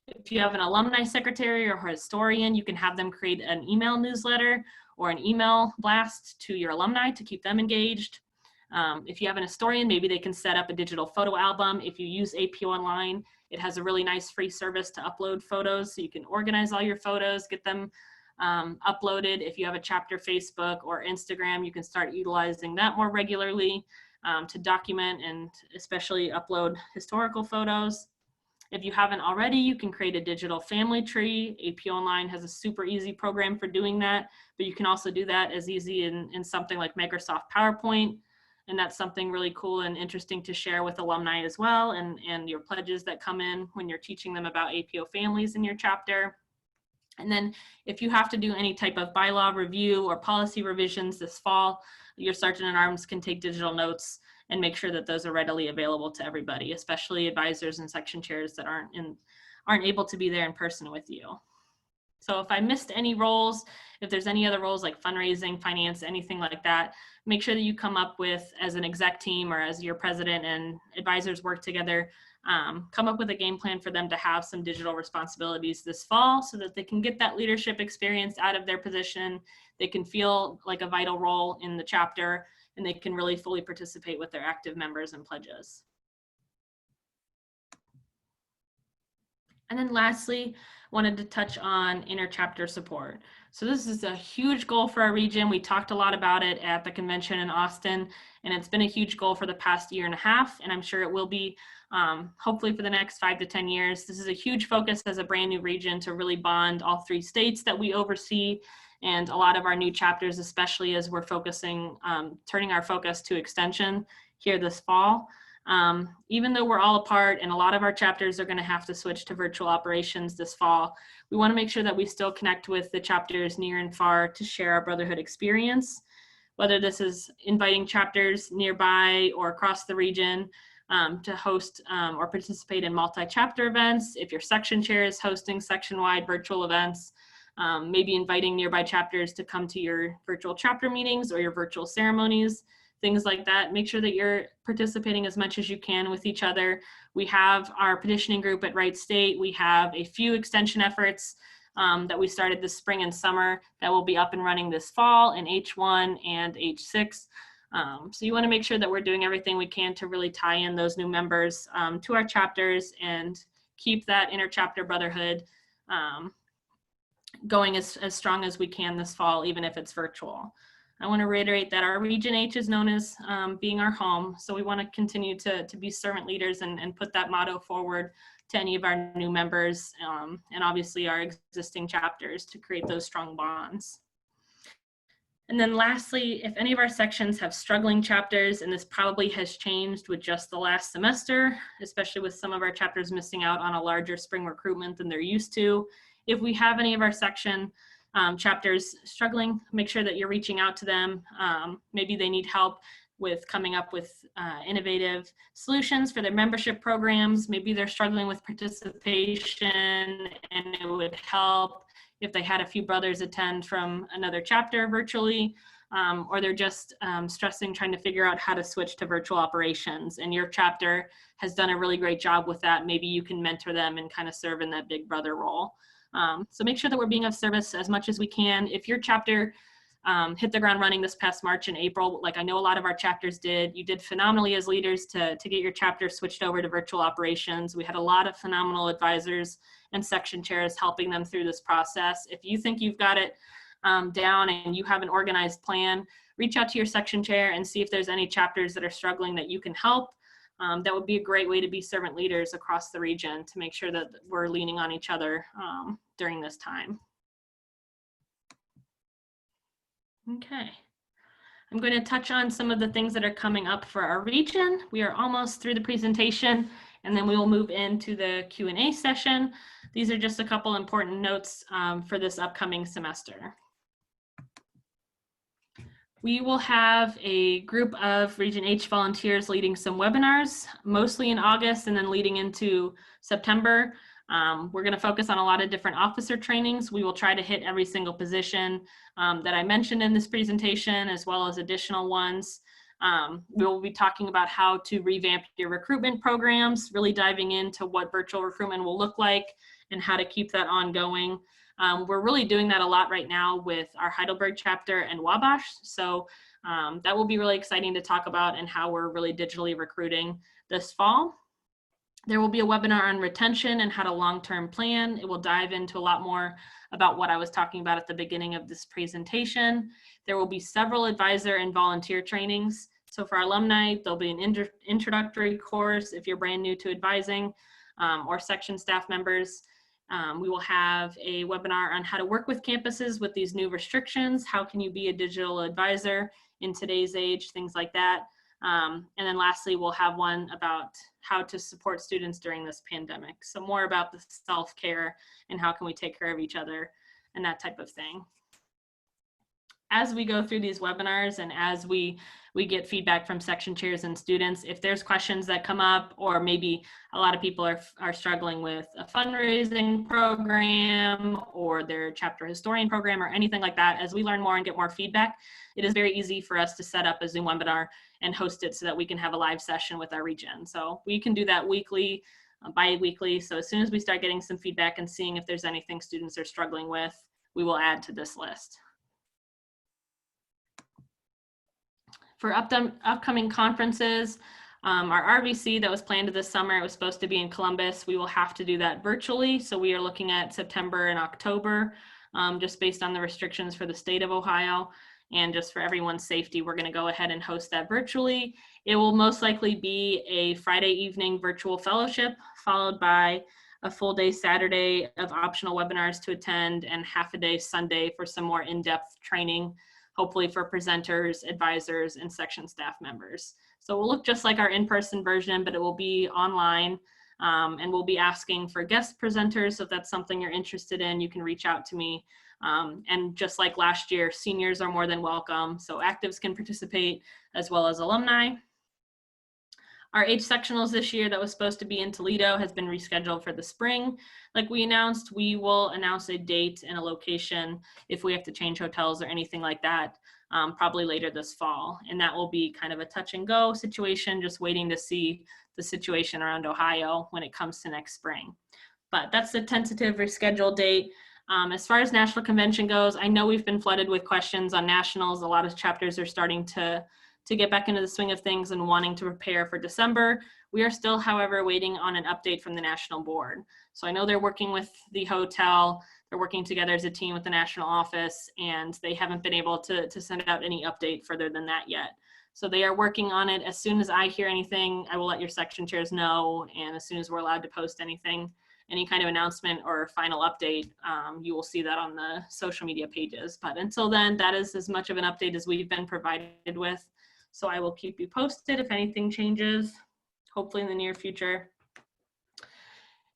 [SPEAKER 1] If you have an alumni secretary or historian, you can have them create an email newsletter or an email blast to your alumni to keep them engaged. If you have an historian, maybe they can set up a digital photo album. If you use APO Online, it has a really nice free service to upload photos, so you can organize all your photos, get them uploaded. If you have a chapter Facebook or Instagram, you can start utilizing that more regularly to document and especially upload historical photos. If you haven't already, you can create a digital family tree. APO Online has a super easy program for doing that, but you can also do that as easy in something like Microsoft PowerPoint. And that's something really cool and interesting to share with alumni as well, and your pledges that come in when you're teaching them about APO families in your chapter. And then if you have to do any type of bylaw review or policy revisions this fall, your sergeant at arms can take digital notes and make sure that those are readily available to everybody, especially advisors and section chairs that aren't able to be there in person with you. So if I missed any roles, if there's any other roles like fundraising, finance, anything like that, make sure that you come up with, as an exec team or as your president and advisors work together, come up with a game plan for them to have some digital responsibilities this fall so that they can get that leadership experience out of their position. They can feel like a vital role in the chapter, and they can really fully participate with their active members and pledges. And then lastly, wanted to touch on inter-chapter support. So this is a huge goal for our region. We talked a lot about it at the convention in Austin, and it's been a huge goal for the past year and a half, and I'm sure it will be hopefully for the next 5 to 10 years. This is a huge focus as a brand new region to really bond all 3 states that we oversee, and a lot of our new chapters, especially as we're focusing, turning our focus to extension here this fall. Even though we're all apart and a lot of our chapters are going to have to switch to virtual operations this fall, we want to make sure that we still connect with the chapters near and far to share our brotherhood experience, whether this is inviting chapters nearby or across the region to host or participate in multi-chapter events. If your section chair is hosting section-wide virtual events, maybe inviting nearby chapters to come to your virtual chapter meetings or your virtual ceremonies. Things like that. Make sure that you're participating as much as you can with each other. We have our petitioning group at Wright State. We have a few extension efforts that we started this spring and summer that will be up and running this fall in H1 and H6. So you want to make sure that we're doing everything we can to really tie in those new members to our chapters and keep that inter-chapter brotherhood going as strong as we can this fall, even if it's virtual. I want to reiterate that our Region H is known as being our home. So we want to continue to be servant leaders and put that motto forward to any of our new members and obviously our existing chapters to create those strong bonds. And then lastly, if any of our sections have struggling chapters, and this probably has changed with just the last semester, especially with some of our chapters missing out on a larger spring recruitment than they're used to. If we have any of our section chapters struggling, make sure that you're reaching out to them. Maybe they need help with coming up with innovative solutions for their membership programs. Maybe they're struggling with participation and it would help if they had a few brothers attend from another chapter virtually, or they're just stressing trying to figure out how to switch to virtual operations. And your chapter has done a really great job with that. Maybe you can mentor them and kind of serve in that big brother role. So make sure that we're being of service as much as we can. If your chapter hit the ground running this past March and April, like I know a lot of our chapters did, you did phenomenally as leaders to get your chapter switched over to virtual operations. We had a lot of phenomenal advisors and section chairs helping them through this process. If you think you've got it down and you have an organized plan, reach out to your section chair and see if there's any chapters that are struggling that you can help. That would be a great way to be servant leaders across the region to make sure that we're leaning on each other during this time. Okay, I'm going to touch on some of the things that are coming up for our region. We are almost through the presentation, and then we will move into the Q&A session. These are just a couple important notes for this upcoming semester. We will have a group of Region H volunteers leading some webinars, mostly in August and then leading into September. We're going to focus on a lot of different officer trainings. We will try to hit every single position that I mentioned in this presentation, as well as additional ones. We will be talking about how to revamp your recruitment programs, really diving into what virtual recruitment will look like and how to keep that ongoing. We're really doing that a lot right now with our Heidelberg chapter and Wabash. So that will be really exciting to talk about and how we're really digitally recruiting this fall. There will be a webinar on retention and how to long-term plan. It will dive into a lot more about what I was talking about at the beginning of this presentation. There will be several advisor and volunteer trainings. So for our alumni, there'll be an introductory course if you're brand new to advising or section staff members. We will have a webinar on how to work with campuses with these new restrictions. How can you be a digital advisor in today's age, things like that. And then lastly, we'll have one about how to support students during this pandemic. So more about the self-care and how can we take care of each other and that type of thing. As we go through these webinars and as we get feedback from section chairs and students, if there's questions that come up, or maybe a lot of people are struggling with a fundraising program or their chapter historian program or anything like that, as we learn more and get more feedback, it is very easy for us to set up a Zoom webinar and host it so that we can have a live session with our region. So we can do that weekly, bi-weekly. So as soon as we start getting some feedback and seeing if there's anything students are struggling with, we will add to this list. For upcoming conferences, our RVC that was planned this summer, it was supposed to be in Columbus. We will have to do that virtually. So we are looking at September and October, just based on the restrictions for the state of Ohio. And just for everyone's safety, we're going to go ahead and host that virtually. It will most likely be a Friday evening virtual fellowship, followed by a full day Saturday of optional webinars to attend and half a day Sunday for some more in-depth training, hopefully for presenters, advisors, and section staff members. So it will look just like our in-person version, but it will be online. And we'll be asking for guest presenters. So if that's something you're interested in, you can reach out to me. And just like last year, seniors are more than welcome. So actives can participate as well as alumni. Our H sectionals this year that was supposed to be in Toledo has been rescheduled for the spring. Like we announced, we will announce a date and a location if we have to change hotels or anything like that, probably later this fall. And that will be kind of a touch and go situation, just waiting to see the situation around Ohio when it comes to next spring. But that's the tentative rescheduled date. As far as national convention goes, I know we've been flooded with questions on nationals. A lot of chapters are starting to get back into the swing of things and wanting to prepare for December. We are still, however, waiting on an update from the national board. So I know they're working with the hotel. they're working together as a team with the national office, and they haven't been able to send out any update further than that yet. So they are working on it. As soon as I hear anything, I will let your section chairs know. And as soon as we're allowed to post anything, any kind of announcement or final update, you will see that on the social media pages. But until then, that is as much of an update as we've been provided with. So I will keep you posted if anything changes, hopefully in the near future.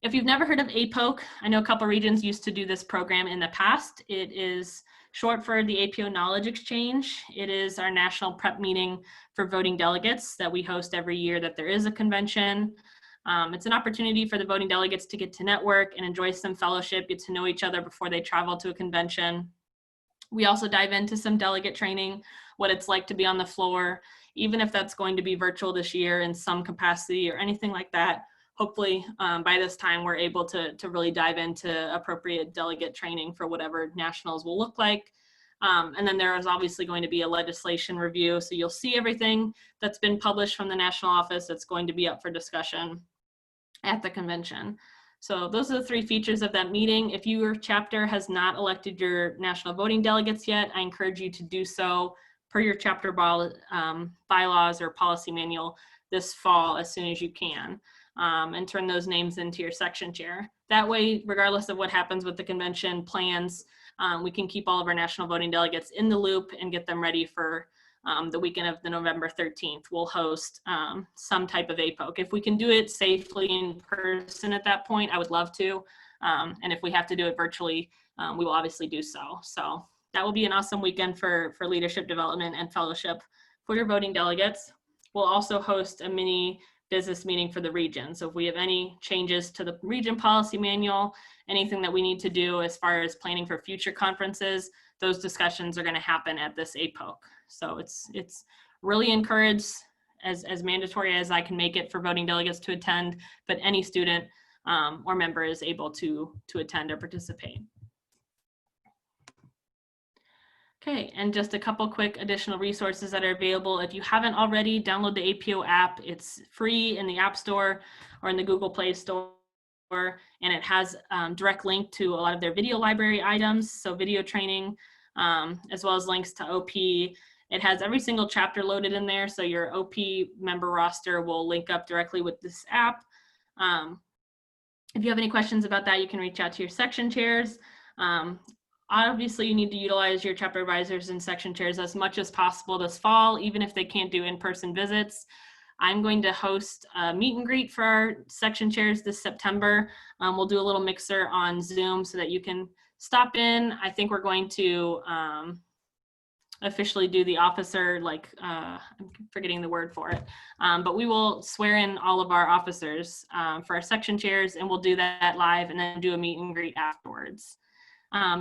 [SPEAKER 1] If you've never heard of APOC, I know a couple regions used to do this program in the past. It is short for the APO Knowledge Exchange. It is our national prep meeting for voting delegates that we host every year that there is a convention. It's an opportunity for the voting delegates to get to network and enjoy some fellowship, get to know each other before they travel to a convention. We also dive into some delegate training, what it's like to be on the floor, even if that's going to be virtual this year in some capacity or anything like that. Hopefully by this time we're able to really dive into appropriate delegate training for whatever nationals will look like. And then there is obviously going to be a legislation review. So you'll see everything that's been published from the national office that's going to be up for discussion at the convention. So those are the three features of that meeting. If your chapter has not elected your national voting delegates yet, I encourage you to do so per your chapter bylaws or policy manual this fall as soon as you can. And turn those names into your section chair. That way, regardless of what happens with the convention plans, we can keep all of our national voting delegates in the loop and get them ready for the weekend of the November 13th. We'll host some type of APOC. If we can do it safely in person at that point, I would love to. And if we have to do it virtually, we will obviously do so. So that will be an awesome weekend for leadership development and fellowship for your voting delegates. We'll also host a mini business meeting for the region. So if we have any changes to the region policy manual, anything that we need to do as far as planning for future conferences, those discussions are going to happen at this APOC. So it's really encouraged, as mandatory as I can make it for voting delegates to attend, but any student or member is able to attend or participate. Okay, and just a couple quick additional resources that are available. If you haven't already, download the APO app. It's free in the App Store or in the Google Play Store, and it has direct link to a lot of their video library items, so video training, as well as links to OP. It has every single chapter loaded in there, so your OP member roster will link up directly with this app. If you have any questions about that, you can reach out to your section chairs. Obviously, you need to utilize your chapter advisors and section chairs as much as possible this fall, even if they can't do in-person visits. I'm going to host a meet and greet for our section chairs this September. We'll do a little mixer on Zoom so that you can stop in. I think we're going to officially do the officer, I'm forgetting the word for it, but we will swear in all of our officers for our section chairs, and we'll do that live and then do a meet and greet afterwards.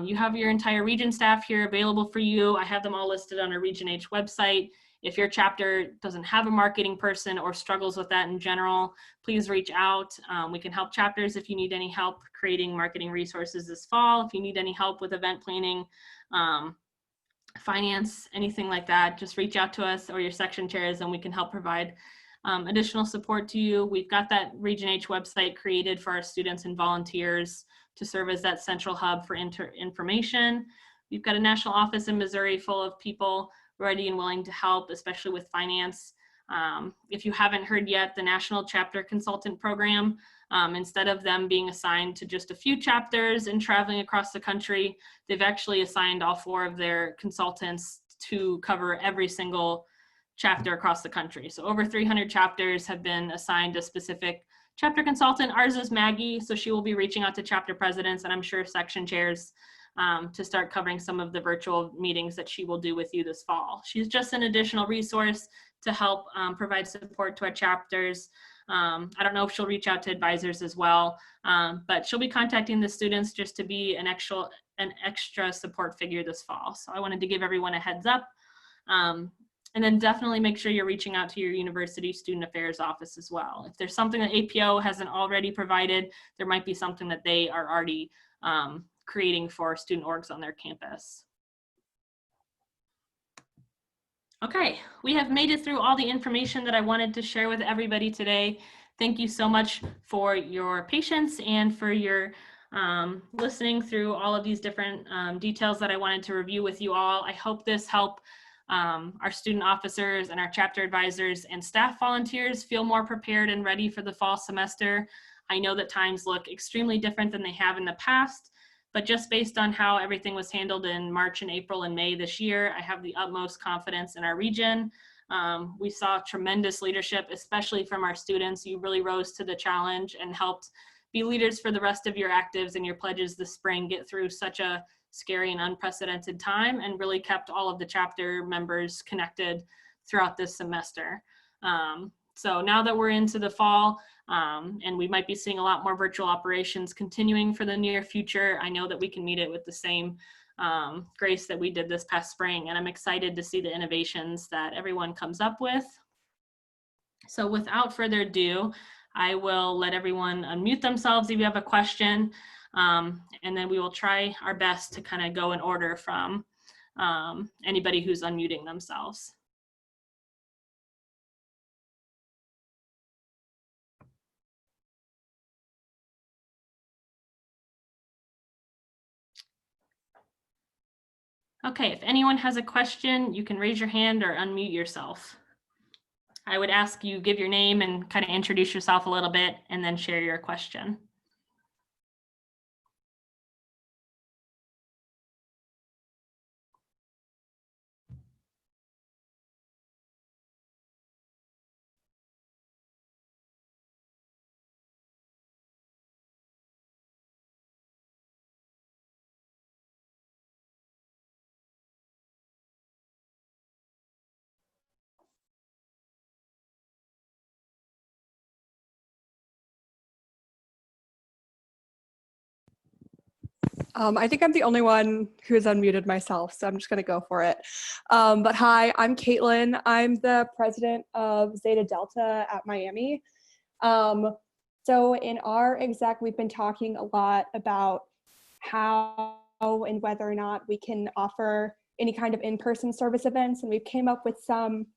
[SPEAKER 1] You have your entire region staff here available for you. I have them all listed on our Region H website. If your chapter doesn't have a marketing person or struggles with that in general, please reach out. We can help chapters if you need any help creating marketing resources this fall. If you need any help with event planning, finance, anything like that, just reach out to us or your section chairs and we can help provide additional support to you. We've got that Region H website created for our students and volunteers to serve as that central hub for information. We've got a national office in Missouri full of people ready and willing to help, especially with finance. If you haven't heard yet, the National Chapter Consultant Program, instead of them being assigned to just a few chapters and traveling across the country, they've actually assigned all 4 of their consultants to cover every single chapter across the country. So over 300 chapters have been assigned a specific chapter consultant. Ours is Maggie, so she will be reaching out to chapter presidents and I'm sure section chairs to start covering some of the virtual meetings that she will do with you this fall. She's just an additional resource to help provide support to our chapters. I don't know if she'll reach out to advisors as well, but she'll be contacting the students just to be an extra support figure this fall. So I wanted to give everyone a heads up. And then definitely make sure you're reaching out to your university student affairs office as well. If there's something that APO hasn't already provided, there might be something that they are already creating for student orgs on their campus. Okay, we have made it through all the information that I wanted to share with everybody today. Thank you so much for your patience and for your listening through all of these different details that I wanted to review with you all. I hope this helped our student officers and our chapter advisors and staff volunteers feel more prepared and ready for the fall semester. I know that times look extremely different than they have in the past, but just based on how everything was handled in March and April and May this year, I have the utmost confidence in our region. We saw tremendous leadership, especially from our students. You really rose to the challenge and helped be leaders for the rest of your actives and your pledges this spring, get through such a scary and unprecedented time, and really kept all of the chapter members connected throughout this semester. So now that we're into the fall, and we might be seeing a lot more virtual operations continuing for the near future, I know that we can meet it with the same grace that we did this past spring, and I'm excited to see the innovations that everyone comes up with. So without further ado, I will let everyone unmute themselves if you have a question, and then we will try our best to kind of go in order from anybody who's unmuting themselves. Okay, if anyone has a question, you can raise your hand or unmute yourself. I would ask you give your name and kind of introduce yourself a little bit and then share your question.
[SPEAKER 2] I think I'm the only one who has unmuted myself, so I'm just going to go for it. But hi, I'm Caitlin. I'm the president of Zeta Delta at Miami. So in our exec, we've been talking a lot about how and whether or not we can offer any kind of in-person service events, and we've came up with some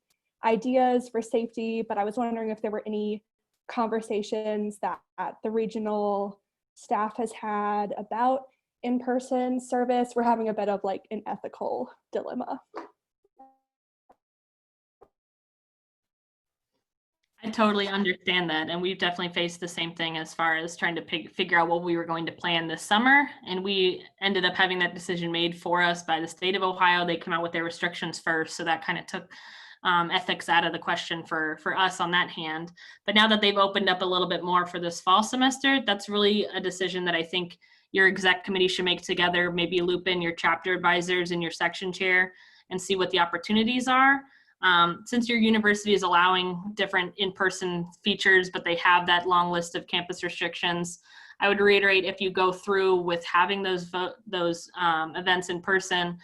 [SPEAKER 2] ideas for safety, but I was wondering if there were any conversations that the regional staff has had about in-person service. We're having a bit of like an ethical dilemma.
[SPEAKER 1] I totally understand that, and we've definitely faced the same thing as far as trying to figure out what we were going to plan this summer, and we ended up having that decision made for us by the state of Ohio. They come out with their restrictions first, so that kind of took ethics out of the question for us on that hand. But now that they've opened up a little bit more for this fall semester, that's really a decision that I think your exec committee should make together, maybe loop in your chapter advisors and your section chair and see what the opportunities are. Since your university is allowing different in-person features, but they have that long list of campus restrictions, I would reiterate, if you go through with having those events in person,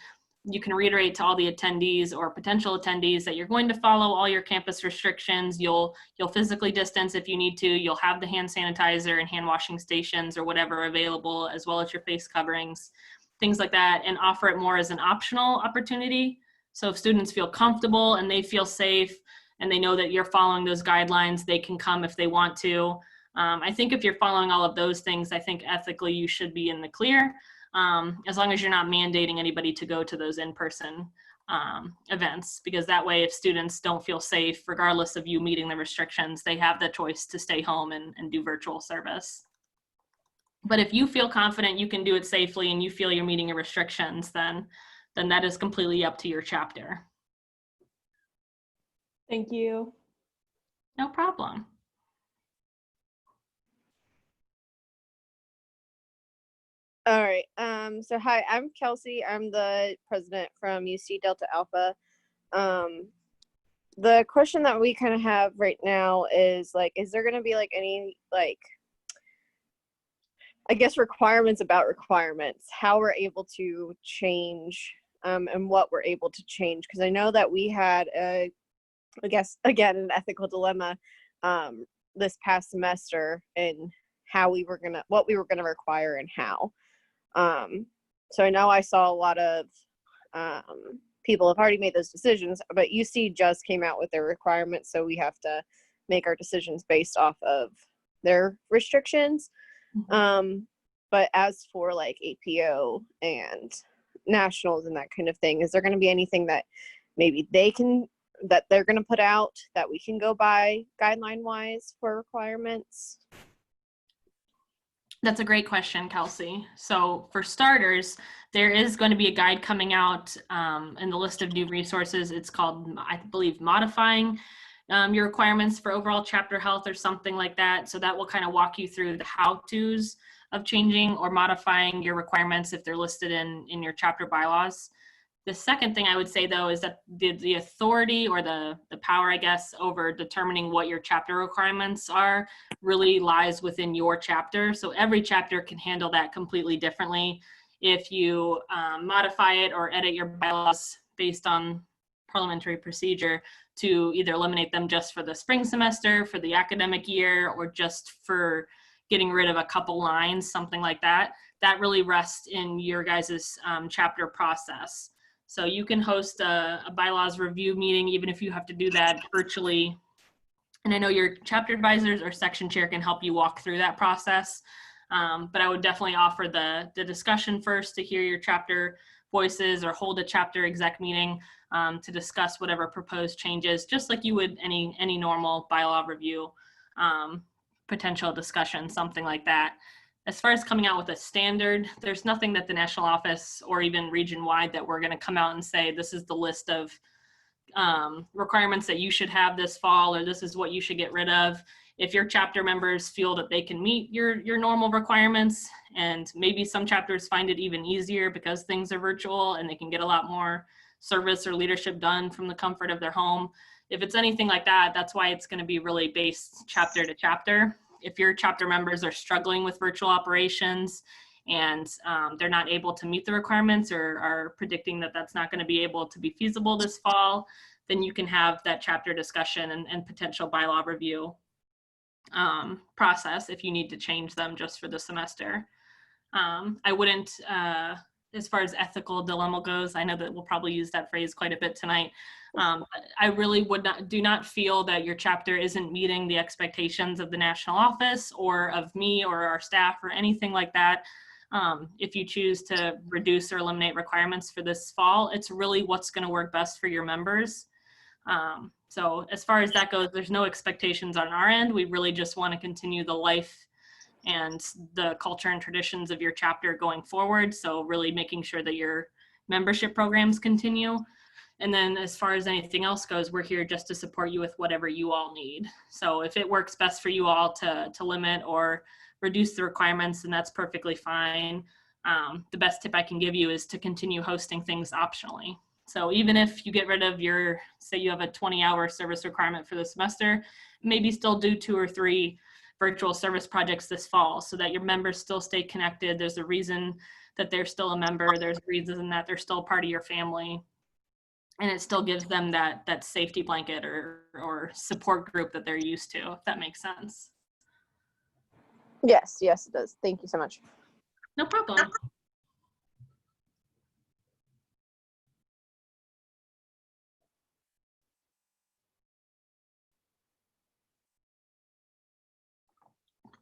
[SPEAKER 1] you can reiterate to all the attendees or potential attendees that you're going to follow all your campus restrictions. You'll physically distance if you need to. You'll have the hand sanitizer and hand washing stations or whatever available, as well as your face coverings, things like that, and offer it more as an optional opportunity. So if students feel comfortable and they feel safe and they know that you're following those guidelines, they can come if they want to. I think if you're following all of those things, I think ethically you should be in the clear. As long as you're not mandating anybody to go to those in-person events, because that way if students don't feel safe, regardless of you meeting the restrictions, they have the choice to stay home and do virtual service. But if you feel confident you can do it safely and you feel you're meeting your restrictions, then that is completely up to your chapter.
[SPEAKER 2] Thank you.
[SPEAKER 1] No problem.
[SPEAKER 3] All right. So hi, I'm Kelsey. I'm the president from UC Delta Alpha. The question that we kind of have right now is like, is there going to be like any like, I guess, requirements about requirements, how we're able to change and what we're able to change? Because I know that we had I guess, again, an ethical dilemma this past semester in how what we were gonna require and how. So I know I saw a lot of people have already made those decisions, but UC just came out with their requirements, so we have to make our decisions based off of their restrictions. But But as for like APO and nationals and that kind of thing, is there going to be anything that maybe they're going to put out that we can go by guideline wise for requirements?
[SPEAKER 1] That's a great question, Kelsey. So for starters, there is going to be a guide coming out in the list of new resources. It's called, I believe, Modifying Your Requirements for Overall Chapter Health or something like that. So that will kind of walk you through the how-tos of changing or modifying your requirements if they're listed in your chapter bylaws. The second thing I would say, though, is that the authority or the power, I guess, over determining what your chapter requirements are really lies within your chapter. So every chapter can handle that completely differently. If you modify it or edit your bylaws based on parliamentary procedure to either eliminate them just for the spring semester, for the academic year, or just for getting rid of a couple lines, something like that, that really rests in your guys' chapter process. So you can host a bylaws review meeting, even if you have to do that virtually. And I know your chapter advisors or section chair can help you walk through that process. But I would definitely offer the discussion first to hear your chapter voices, or hold a chapter exec meeting to discuss whatever proposed changes, just like you would any normal bylaw review, potential discussion, something like that. As far as coming out with a standard, there's nothing that the national office or even region-wide that we're going to come out and say, this is the list of requirements that you should have this fall, or this is what you should get rid of. If your chapter members feel that they can meet your normal requirements, and maybe some chapters find it even easier because things are virtual and they can get a lot more service or leadership done from the comfort of their home. If it's anything like that, that's why it's going to be really based chapter to chapter. If your chapter members are struggling with virtual operations and they're not able to meet the requirements, or are predicting that that's not going to be able to be feasible this fall, then you can have that chapter discussion and potential bylaw review process if you need to change them just for the semester. I wouldn't, as far as ethical dilemma goes, I know that we'll probably use that phrase quite a bit tonight. I really do not feel that your chapter isn't meeting the expectations of the national office or of me or our staff or anything like that. If you choose to reduce or eliminate requirements for this fall, it's really what's going to work best for your members. So as far as that goes, there's no expectations on our end. We really just want to continue the life and the culture and traditions of your chapter going forward. So really making sure that your membership programs continue. And then as far as anything else goes, we're here just to support you with whatever you all need. So if it works best for you all to limit or reduce the requirements, then that's perfectly fine. The best tip I can give you is to continue hosting things optionally. So even if you get rid of your, say you have a 20-hour service requirement for the semester, maybe still do 2 or 3 virtual service projects this fall so that your members still stay connected. There's a reason that they're still a member. There's a reason that they're still part of your family. And it still gives them that safety blanket or support group that they're used to, if that makes sense.
[SPEAKER 3] Yes, it does. Thank you so much.
[SPEAKER 1] No problem.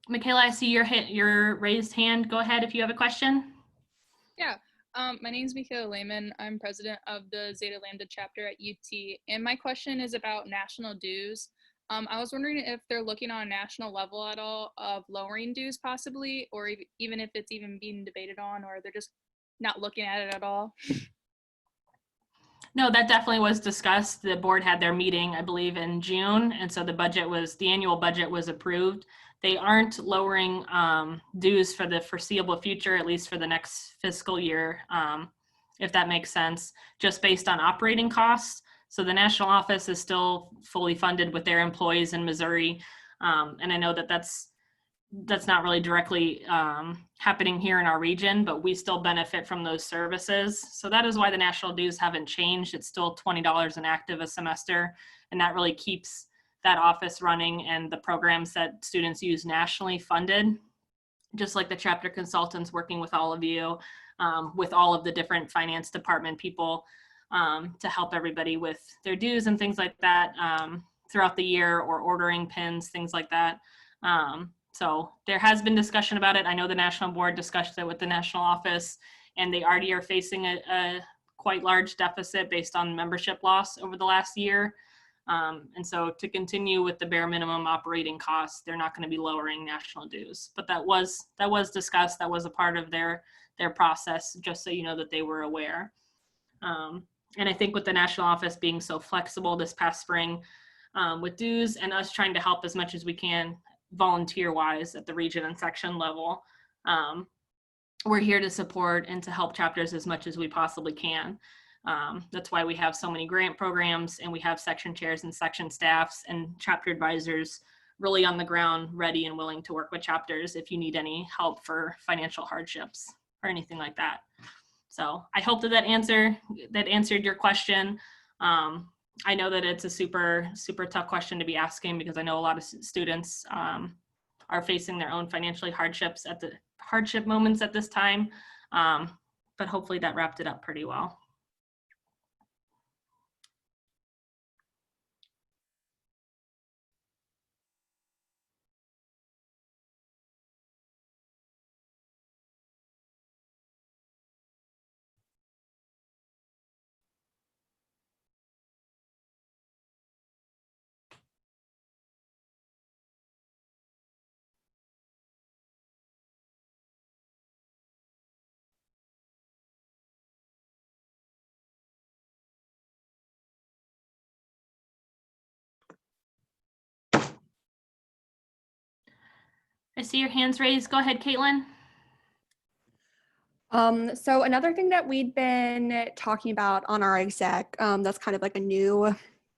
[SPEAKER 1] Michaela, I see your raised hand. Go ahead if you have a question.
[SPEAKER 4] Yeah, my name is Michaela Lehman. I'm president of the Zeta Lambda chapter at UT, and my question is about national dues. I was wondering if they're looking on a national level at all of lowering dues possibly, or even if it's even being debated on, or they're just not looking at it at all.
[SPEAKER 1] No, that definitely was discussed. The board had their meeting, I believe, in June, and so the annual budget was approved. They aren't lowering dues for the foreseeable future, at least for the next fiscal year, if that makes sense, just based on operating costs. So the national office is still fully funded with their employees in Missouri. And I know that that's not really directly happening here in our region, but we still benefit from those services. So that is why the national dues haven't changed. It's still $20 an active a semester, and that really keeps that office running and the programs that students use nationally funded, just like the chapter consultants working with all of you, with all of the different finance department people to help everybody with their dues and things like that throughout the year, or ordering pins, things like that. So there has been discussion about it. I know the national board discussed it with the national office, and they already are facing a quite large deficit based on membership loss over the last year. And so to continue with the bare minimum operating costs, they're not going to be lowering national dues. But that was discussed. That was a part of their process, just so you know that they were aware. And I think with the national office being so flexible this past spring with dues, and us trying to help as much as we can volunteer-wise at the region and section level, we're here to support and to help chapters as much as we possibly can. That's why we have so many grant programs, and we have section chairs and section staffs and chapter advisors really on the ground, ready and willing to work with chapters if you need any help for financial hardships or anything like that. So I hope that answered your question. I know that it's a super tough question to be asking, because I know a lot of students are facing their own financial hardship moments at this time. But hopefully that wrapped it up pretty well. I see your hands raised. Go ahead, Caitlin.
[SPEAKER 2] So another thing that we'd been talking about on our exec, that's kind of like a new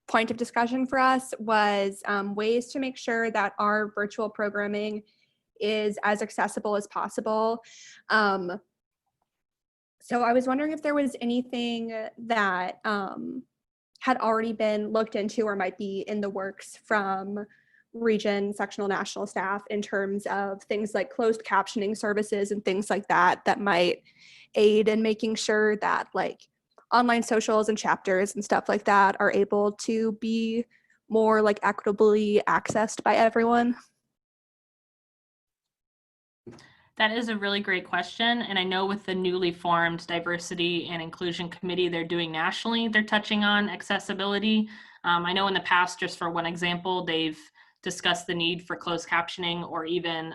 [SPEAKER 2] point of discussion for us, was ways to make sure that our virtual programming is as accessible as possible. So I was wondering if there was anything that had already been looked into or might be in the works from region, sectional, national staff in terms of things like closed captioning services and things like that might aid in making sure that like online socials and chapters and stuff like that are able to be more like equitably accessed by everyone.
[SPEAKER 1] That is a really great question. And I know with the newly formed Diversity and Inclusion Committee they're doing nationally, they're touching on accessibility. I know in the past, just for one example, they've discussed the need for closed captioning, or even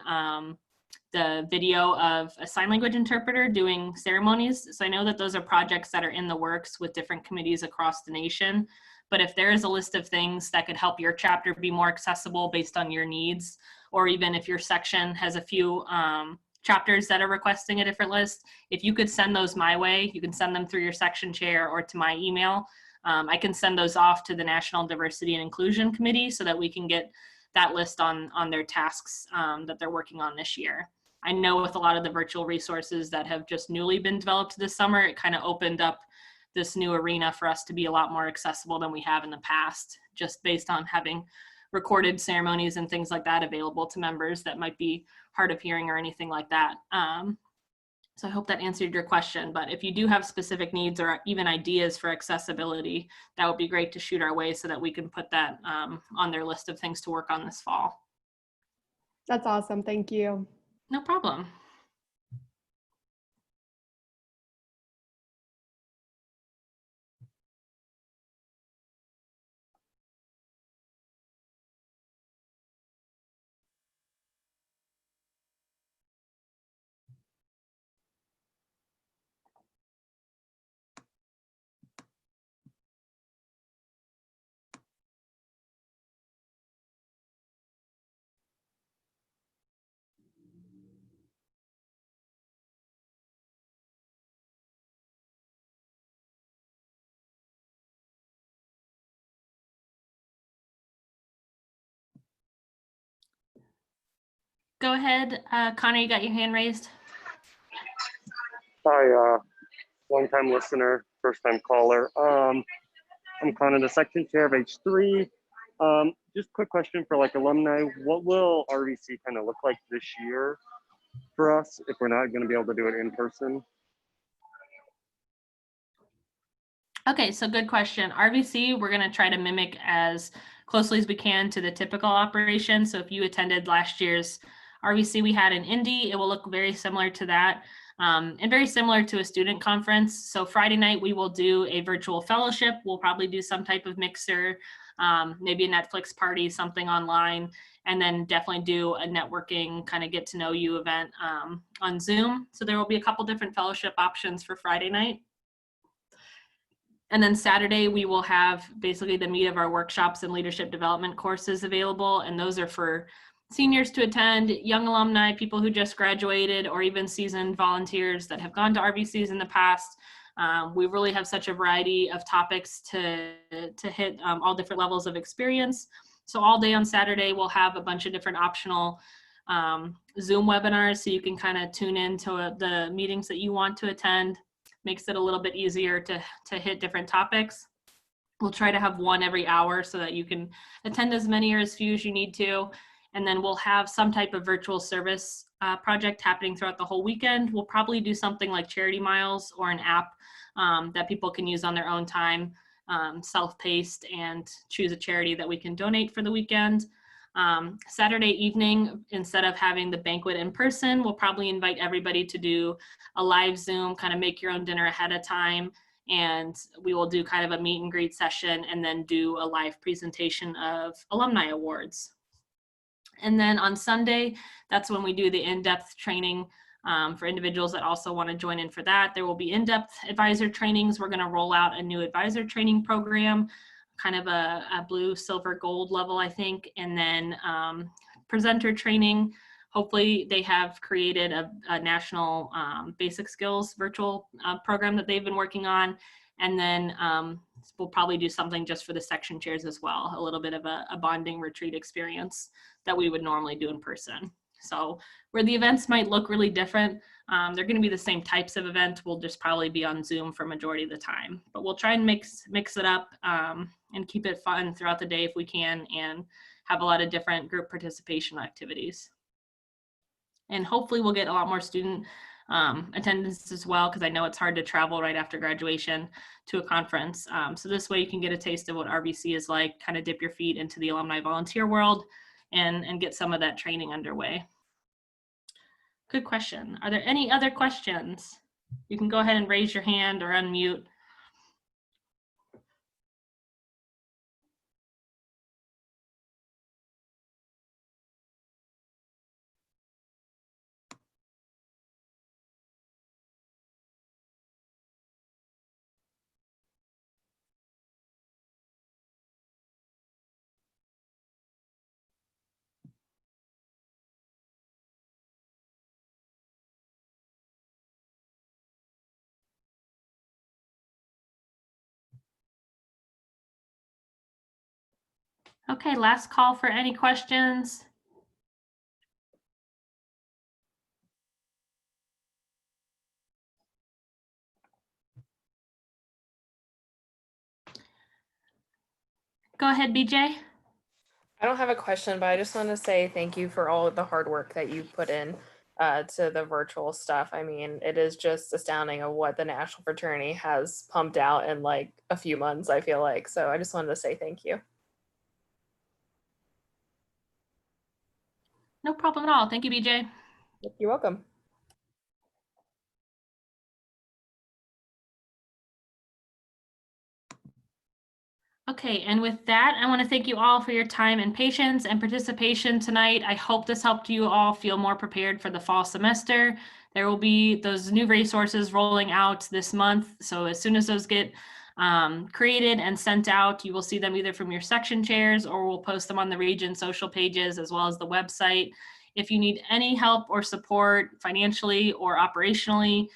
[SPEAKER 1] the video of a sign language interpreter doing ceremonies. So I know that those are projects that are in the works with different committees across the nation. But if there is a list of things that could help your chapter be more accessible based on your needs, or even if your section has a few chapters that are requesting a different list, if you could send those my way, you can send them through your section chair or to my email. I can send those off to the National Diversity and Inclusion Committee so that we can get that list on their tasks that they're working on this year. I know with a lot of the virtual resources that have just newly been developed this summer, it kind of opened up this new arena for us to be a lot more accessible than we have in the past, just based on having recorded ceremonies and things like that available to members that might be hard of hearing or anything like that. So I hope that answered your question, but if you do have specific needs or even ideas for accessibility, that would be great to shoot our way so that we can put that on their list of things to work on this fall.
[SPEAKER 2] That's awesome. Thank you.
[SPEAKER 1] No problem. Go ahead, Connor, you got your hand raised.
[SPEAKER 5] Hi, long-time listener, first-time caller. I'm Connor, the section chair of H3. Just quick question for like alumni, what will RVC kind of look like this year for us if we're not going to be able to do it in person?
[SPEAKER 1] Okay, so good question. RVC, we're going to try to mimic as closely as we can to the typical operation. So if you attended last year's RVC we had in Indy, it will look very similar to that. And very similar to a student conference. So Friday night, we will do a virtual fellowship. We'll probably do some type of mixer, maybe a Netflix party, something online, and then definitely do a networking kind of get to know you event on Zoom. So there will be a couple different fellowship options for Friday night. And then Saturday, we will have basically the meat of our workshops and leadership development courses available. And those are for seniors to attend, young alumni, people who just graduated, or even seasoned volunteers that have gone to RVCs in the past. We really have such a variety of topics to hit all different levels of experience. So all day on Saturday, we'll have a bunch of different optional Zoom webinars, so you can kind of tune into the meetings that you want to attend. Makes it a little bit easier to hit different topics. We'll try to have one every hour so that you can attend as many or as few as you need to. And then we'll have some type of virtual service project happening throughout the whole weekend. We'll probably do something like Charity Miles or an app that people can use on their own time, self-paced, and choose a charity that we can donate for the weekend. Saturday evening, instead of having the banquet in person, we'll probably invite everybody to do a live Zoom, kind of make your own dinner ahead of time. And we will do kind of a meet and greet session and then do a live presentation of alumni awards. And then on Sunday, that's when we do the in-depth training for individuals that also want to join in for that. There will be in-depth advisor trainings. We're going to roll out a new advisor training program, kind of a blue, silver, gold level, I think. And then presenter training. Hopefully they have created a national basic skills virtual program that they've been working on. And then we'll probably do something just for the section chairs as well, a little bit of a bonding retreat experience that we would normally do in person. So where the events might look really different, they're going to be the same types of event. We'll just probably be on Zoom for majority of the time, but we'll try and mix it up and keep it fun throughout the day if we can, and have a lot of different group participation activities. And hopefully we'll get a lot more student attendance as well, because I know it's hard to travel right after graduation to a conference. So this way you can get a taste of what RVC is like, kind of dip your feet into the alumni volunteer world and get some of that training underway. Good question. Are there any other questions? You can go ahead and raise your hand or unmute. Okay, last call for any questions. Go ahead, BJ.
[SPEAKER 6] I don't have a question, but I just want to say thank you for all of the hard work that you put in to the virtual stuff. I mean, it is just astounding of what the National Fraternity has pumped out in like a few months, I feel like. So I just wanted to say thank you.
[SPEAKER 1] No problem at all. Thank you, BJ.
[SPEAKER 6] You're welcome.
[SPEAKER 1] Okay, and with that, I want to thank you all for your time and patience and participation tonight. I hope this helped you all feel more prepared for the fall semester. There will be those new resources rolling out this month. So as soon as those get created and sent out, you will see them either from your section chairs, or we'll post them on the region social pages as well as the website. If you need any help or support financially or operationally,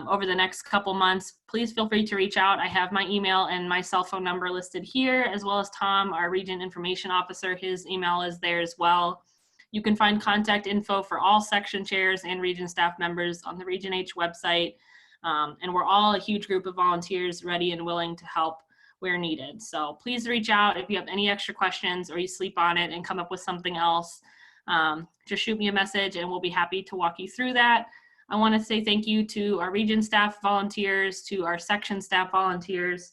[SPEAKER 1] over the next couple months, please feel free to reach out. I have my email and my cell phone number listed here, as well as Tom, our Region Information Officer. His email is there as well. You can find contact info for all section chairs and region staff members on the Region H website. And we're all a huge group of volunteers ready and willing to help where needed. So please reach out if you have any extra questions or you sleep on it and come up with something else. Just shoot me a message and we'll be happy to walk you through that. I want to say thank you to our region staff volunteers, to our section staff volunteers,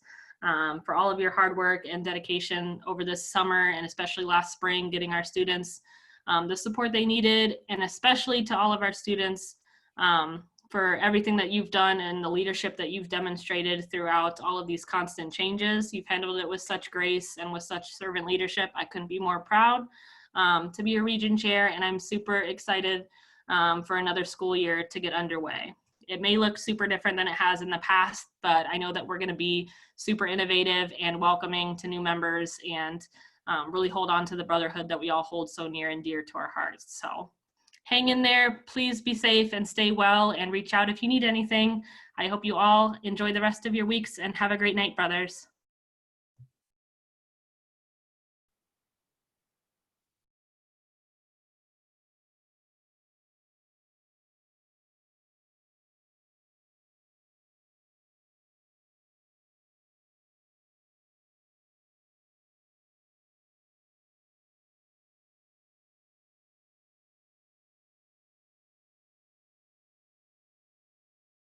[SPEAKER 1] for all of your hard work and dedication over this summer, and especially last spring, getting our students the support they needed, and especially to all of our students for everything that you've done and the leadership that you've demonstrated throughout all of these constant changes. You've handled it with such grace and with such servant leadership. I couldn't be more proud to be your region chair, and I'm super excited for another school year to get underway. It may look super different than it has in the past, but I know that we're going to be super innovative and welcoming to new members, and really hold on to the brotherhood that we all hold so near and dear to our hearts. So hang in there, please be safe and stay well, and reach out if you need anything. I hope you all enjoy the rest of your weeks and have a great night, brothers.